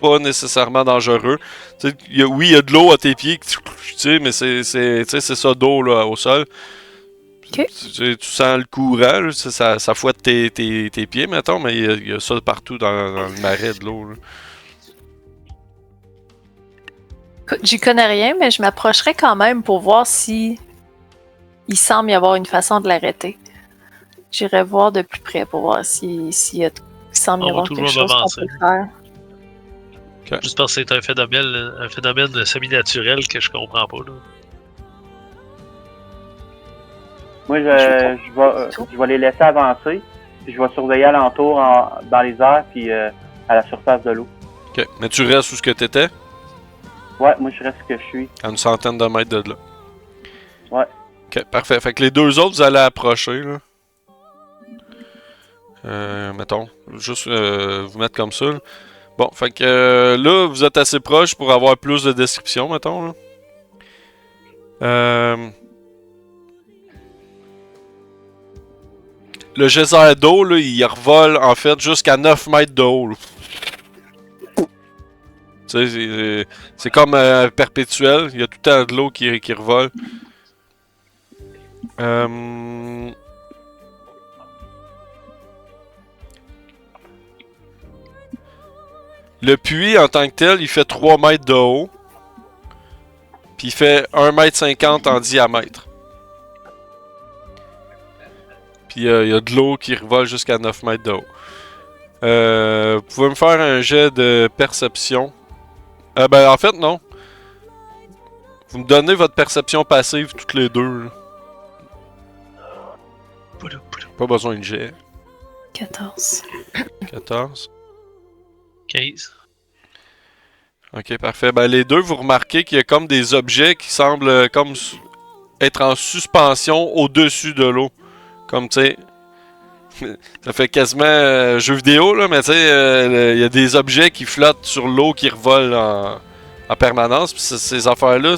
pas nécessairement dangereux. Oui, il y a de l'eau à tes pieds, tu sais, mais c'est ça d'eau là, au sol. Okay. Tu sens le courant, là, ça fouette tes pieds, mettons, mais il y a ça partout dans le marais de l'eau. J'y connais rien, mais je m'approcherai quand même pour voir si il semble y avoir une façon de l'arrêter. J'irai voir de plus près pour voir s'il semble y avoir quelque chose qu'on peut faire. Okay. Juste parce que c'est un phénomène semi-naturel que je comprends pas. Là. Moi, je vais les laisser avancer, puis je vais surveiller alentour dans les airs, puis à la surface de l'eau. Ok, mais tu restes où ce que t'étais? Ouais, moi je reste où que je suis. À une centaine de mètres de là. Ouais. Ok, parfait. Fait que les deux autres, vous allez approcher, là. Mettons, juste vous mettre comme ça. Là. Bon, fait que là, vous êtes assez proche pour avoir plus de description, mettons. Là. Le geyser d'eau, là, il revole en fait jusqu'à 9 mètres de haut. Tu sais, c'est comme perpétuel. Il y a tout le temps de l'eau qui revole. Le puits, en tant que tel, il fait 3 mètres de haut. Puis il fait 1,50 m en diamètre. Puis il y a de l'eau qui revole jusqu'à 9 mètres de haut. Vous pouvez me faire un jet de perception. En fait, non. Vous me donnez votre perception passive toutes les deux. Là. Pas besoin de jet. 14. 14. 15. Ok, parfait. Ben, les deux, vous remarquez qu'il y a comme des objets qui semblent comme être en suspension au-dessus de l'eau. Comme, tu sais... Ça fait quasiment jeu vidéo, là, mais tu sais, il y a des objets qui flottent sur l'eau, qui revolent en permanence, puis ces affaires-là,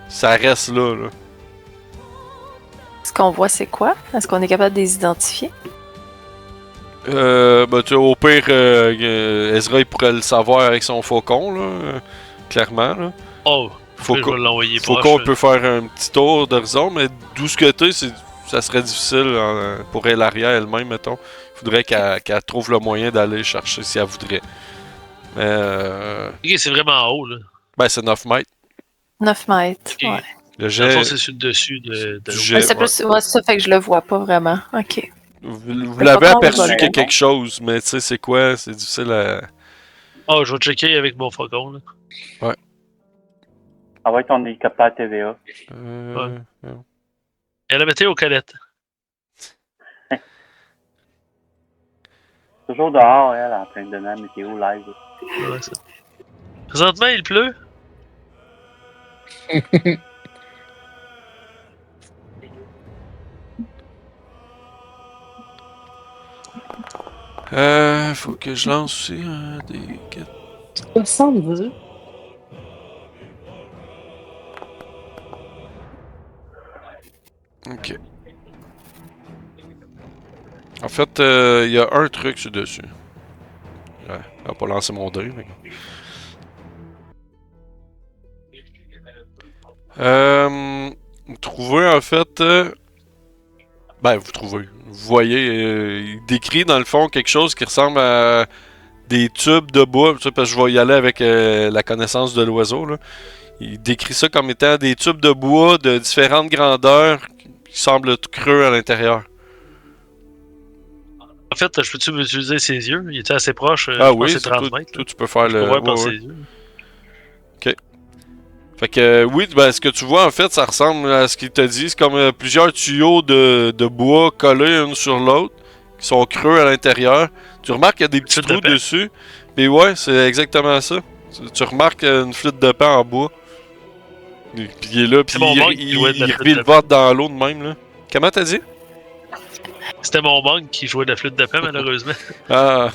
ça reste là, là. Ce qu'on voit, c'est quoi? Est-ce qu'on est capable de les identifier? Ben, tu sais, au pire, Ezra, il pourrait le savoir avec son faucon, là, clairement, là. Oh, je vais Faucon, l'envoyer Faucon proche. peut faire un petit tour d'horizon, mais d'où ce que t'es, ça serait difficile pour Elaria elle-même, mettons. Il faudrait qu'elle trouve le moyen d'aller chercher si elle voudrait. Mais, Ok, c'est vraiment en haut, là. ben, c'est 9 mètres. 9 mètres. Ok. Ouais. Le Dans le jet, fond, c'est sur le dessus de du l'eau. jet, Mais c'est ouais. plus. Ouais, c'est ça fait que je le vois pas vraiment. Ok. Vous l'avez Faucon, aperçu voilà. qu'il y a quelque chose, mais tu sais, c'est quoi? C'est difficile à... Oh, je vais checker avec mon faucon, là. Envoie ton hélicoptère TVA. Et la météo, Calette. Toujours dehors, elle, en train de donner la météo live. Ouais, ça. Présentement, il pleut. Faut que je lance aussi des... 72. Ok. En fait, il y a un truc sur dessus. Ouais, on va pas lancer mon dé, mais... Vous trouvez, en fait... Ben, vous trouvez. Vous voyez, il décrit, dans le fond, quelque chose qui ressemble à des tubes de bois. Tu sais, parce que je vais y aller avec la connaissance de l'oiseau, là. Il décrit ça comme étant des tubes de bois de différentes grandeurs qui semblent tout creux à l'intérieur. En fait, je peux-tu utiliser ses yeux? Il était assez proche. Ah je pense oui, que c'est 30 mètres. toi, tu peux faire Je peux le... voir par ouais, ses ouais. yeux. Fait que oui, ben, ce que tu vois en fait, ça ressemble à ce qu'il te dit. C'est comme plusieurs tuyaux de bois collés un sur l'autre, qui sont creux à l'intérieur. Tu remarques qu'il y a des petits Flûte de trous pain. dessus. Mais ouais, c'est exactement ça. Tu remarques une flûte de pain en bois. Puis il est là, puis C'est mon monk qui il jouait de la flûte revit de le ventre dans l'eau de même. Là. Comment t'as dit? C'était mon monk qui jouait de la flûte de pain, malheureusement. Ah,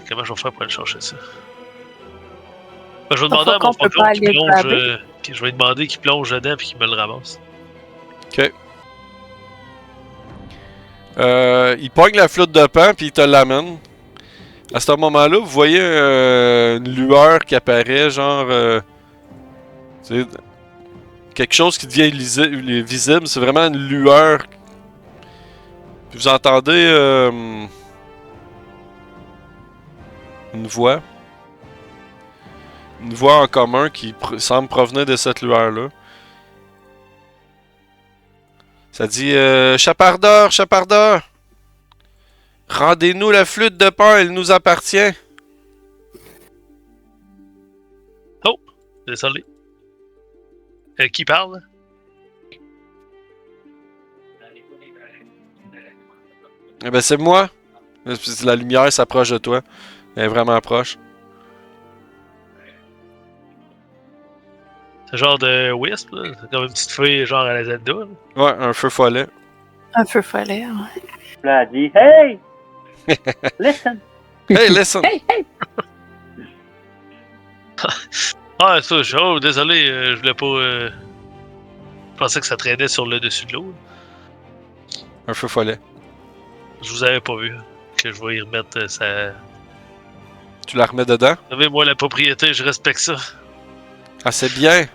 Comment je vais faire pour aller chercher ça? Ben, je vais Ton demander à mon faucon peut faucon pas qu'il aller plonge. grabber? Je vais lui demander qu'il plonge dedans puis qu'il me le ramasse. ok. Il pogne la flûte de pain, puis il te l'amène. À ce moment-là, vous voyez une lueur qui apparaît, genre... c'est quelque chose qui devient visible. C'est vraiment une lueur. Puis vous entendez une voix. Une voix en commun qui semble provenir de cette lueur-là. Ça dit Chapardeur, Chapardeur! Rendez-nous la flûte de pain, elle nous appartient. Désolé. Qui parle? Eh ben c'est moi. La lumière s'approche de toi. Elle est vraiment proche. C'est genre de Wisp, là. C'est comme une petite feuille genre à la Zelda. Là. Ouais, un feu follet. Un feu follet, ouais. Là, elle dit Hey! Listen! Hey, listen! Ah, ça, oh, désolé, je voulais pas. Je pensais que ça traînait sur le dessus de l'eau. Un feu follet. Je vous avais pas vu. Que je vais y remettre ça. Tu la remets dedans? Vous savez, moi, la propriété, je respecte ça. Ah, c'est bien!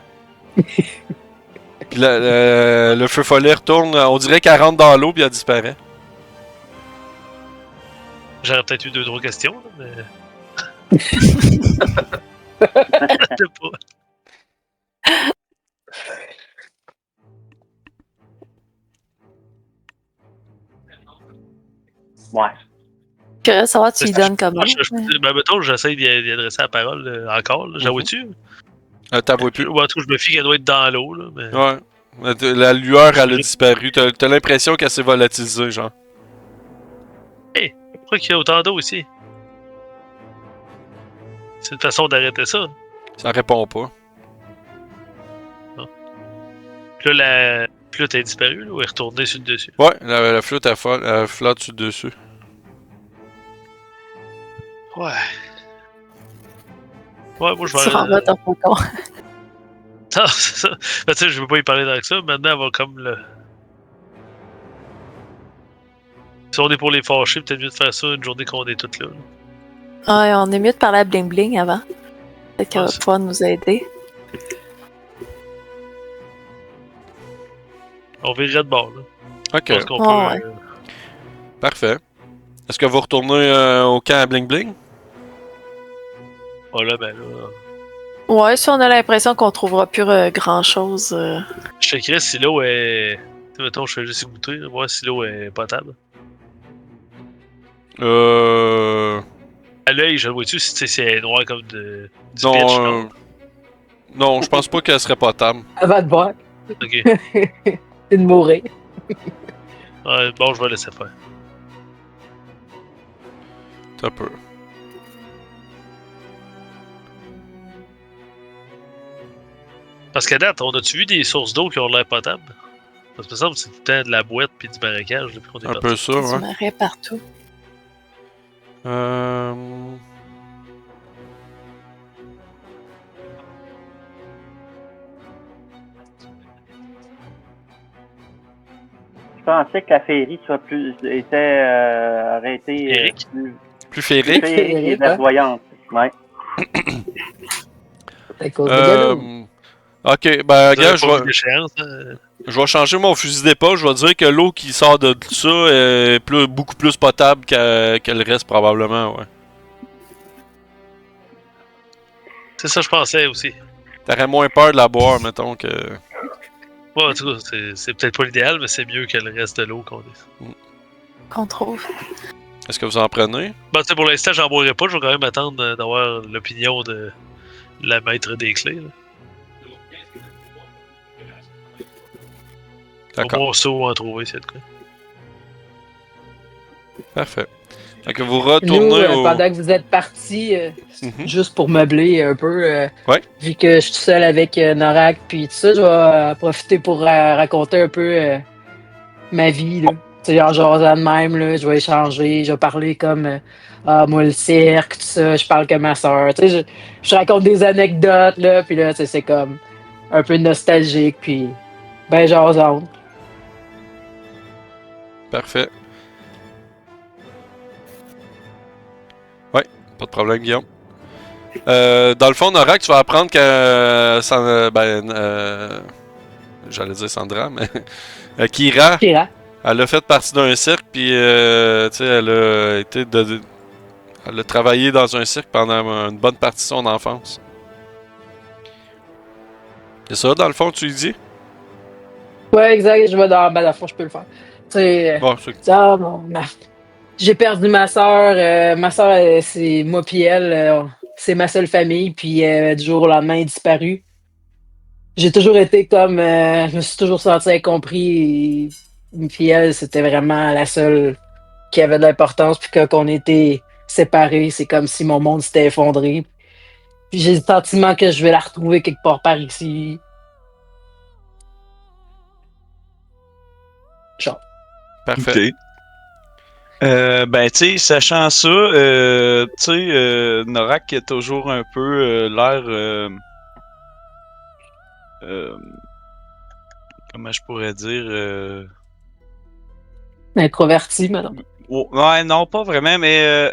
Puis le feu follet retourne, on dirait qu'elle rentre dans l'eau puis elle disparaît. J'aurais peut-être eu 2-3 questions, là, mais. Je sais pas. Ouais. Curieux de savoir tu lui donnes comment. Ben, mettons, j'essaie d'y adresser la parole encore. Là. J'en vois-tu? T'en vois plus. Ou en tout cas, je me fie qu'elle doit être dans l'eau. Là, mais... Ouais. La lueur, elle a disparu. T'as l'impression qu'elle s'est volatilisée, genre. Pourquoi qu'il y a autant d'eau ici? C'est une façon d'arrêter ça. Ça répond pas. Puis là, la flûte est disparue, là, ou est retournée sur le dessus? Ouais, la flûte, elle flotte sur le dessus. Ouais. Ouais, moi, je vais... Tu renvoies ton faucon. Non, c'est ça. Ben, tu sais, je veux pas y parler avec ça. Maintenant, elle va comme le... Si on est pour les fâcher, peut-être mieux de faire ça une journée qu'on est toutes là. Ouais, on est mieux de parler à Bling Bling avant. Peut-être qu'elle va pouvoir nous aider. On verrait de bord, là. Ok, Je pense qu'on Ouais, peut... parfait. Est-ce que vous retournez au camp à Bling Bling? Oh là, ben là... Ouais, si on a l'impression qu'on trouvera plus grand-chose. Je checkerais si l'eau est... Tu sais, mettons, je fais juste goûter, là, voir si l'eau est potable. À l'œil, je le vois-tu si c'est noir comme du pitch, Non, non? non, je pense pas qu'elle serait potable. Avant de boire, Ok. et de mourir. Ouais, bon, je vais laisser faire. Un peu. Parce qu'à date, on a-tu vu des sources d'eau qui ont l'air potables? Parce que ça me semble que c'est tout le temps de la boîte puis du marécage depuis qu'on est Un parti. peu ça, Du ouais. marais partout. Je pensais que la féerie aurait été Eric? Plus féerique. féerique et verdoyante. Ouais. C'est à cause de Gallo. Ok, ben, Vous avez gars, pas vu l'échéance, hein? je vais changer mon fusil d'épaule. Je vais dire que l'eau qui sort de ça est beaucoup plus potable que le reste, probablement, ouais. C'est ça que je pensais aussi. T'aurais moins peur de la boire, mettons, que... Ouais, en tout cas, c'est peut-être pas l'idéal, mais c'est mieux que le reste de l'eau qu'on est. Qu'on trouve. Est-ce que vous en prenez? Bon, tu sais, pour l'instant, j'en boirai pas. Je vais quand même attendre d'avoir l'opinion de la maître des clés. Là. D'accord, Au moins, ça, en trouver, c'est de quoi. parfait. Donc, vous Nous, retournez au... pendant que vous êtes partis, Mhm. juste pour meubler un peu, Ouais. vu que je suis seul avec Norak puis tout ça, je vais profiter pour raconter un peu ma vie. Là. Tu sais, en jasant de même, là, je vais échanger, je vais parler comme moi le cirque, tout ça, je parle comme ma soeur. Tu sais, je raconte des anecdotes, là, puis là, tu sais, c'est comme un peu nostalgique, puis ben jasante. Parfait. Ouais, pas de problème, Guillaume. Dans le fond, Norak, tu vas apprendre que... j'allais dire Sandra, mais... Kira, Kira. elle a fait partie d'un cirque, puis tu sais, elle a été elle a travaillé dans un cirque pendant une bonne partie de son enfance. C'est ça, dans le fond, tu lui dis? Ouais, exact, je vais dans la fond, je peux le faire. Tu sais, Bon, c'est... ah, j'ai perdu ma soeur. Ma soeur, c'est moi puis elle. C'est ma seule famille. Puis du jour au lendemain, elle est disparue. J'ai toujours été comme... je me suis toujours senti incompris. Puis elle, c'était vraiment la seule qui avait de l'importance. Puis quand on était séparés, c'est comme si mon monde s'était effondré. Puis j'ai le sentiment que je vais la retrouver quelque part par ici. Genre. Parfait. Ok. Ben, tu sais, sachant ça, tu sais, Norak a toujours un peu l'air. Comment je pourrais dire. Introverti, madame. Ouais, non, pas vraiment, mais.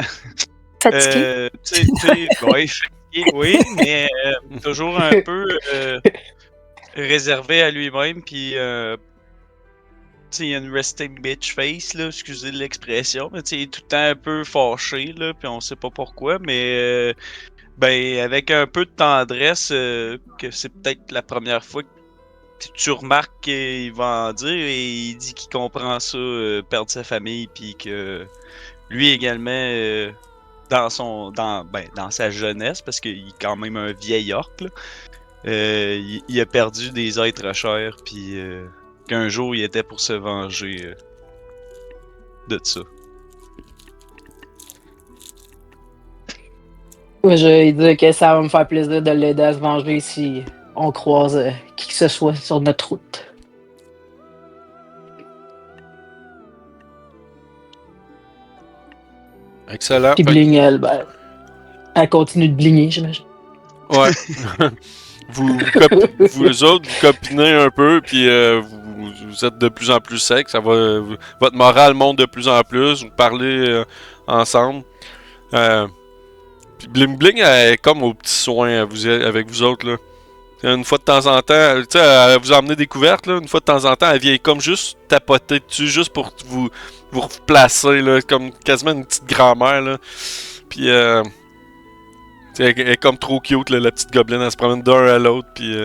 Fatigué. Tu sais, ouais, fatigué, oui, mais toujours un peu réservé à lui-même, puis. Tu sais, il y a une resting bitch face, là, excusez l'expression, mais tu sais, il est tout le temps un peu fâché, là, puis on sait pas pourquoi, mais ben, avec un peu de tendresse, que c'est peut-être la première fois que tu remarques qu'il va en dire, et il dit qu'il comprend ça, perdre sa famille, puis que lui également, dans sa jeunesse, parce qu'il est quand même un vieil orc, là, il a perdu des êtres chers, puis qu'un jour il était pour se venger de ça. Moi, je vais dire que ça va me faire plaisir de l'aider à se venger si on croise qui que ce soit sur notre route. Excellent. Puis Bling, elle, ben, elle continue de bligner, j'imagine. Ouais. Vous autres, vous copinez un peu, puis vous êtes de plus en plus sec. Votre morale monte de plus en plus. Vous parlez ensemble. Puis Bling Bling, elle est comme aux petits soins avec vous autres, là. Une fois de temps en temps, tu sais, elle vous emmenez des couvertes, là. Une fois de temps en temps, elle vient comme juste tapoter dessus, juste pour vous replacer, là. Comme quasiment une petite grand-mère, là. Puis, elle est comme trop cute, là, la petite gobeline. Elle se promène d'un à l'autre. Puis,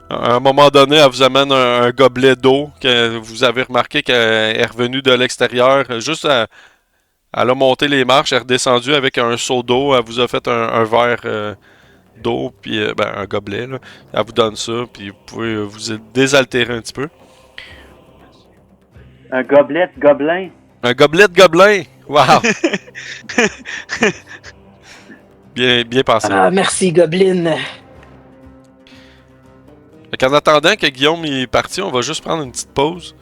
à un moment donné, elle vous amène un gobelet d'eau. Que vous avez remarqué qu'elle est revenue de l'extérieur. Elle a monté les marches. Elle est redescendue avec un seau d'eau. Elle vous a fait un verre d'eau. Puis, un gobelet. Là. Elle vous donne ça. Puis, vous pouvez vous désaltérer un petit peu. Un gobelet de gobelin. Un gobelet de gobelin! Wow! Bien pensé. Ah, merci, Goblin. En attendant que Guillaume est parti, on va juste prendre une petite pause.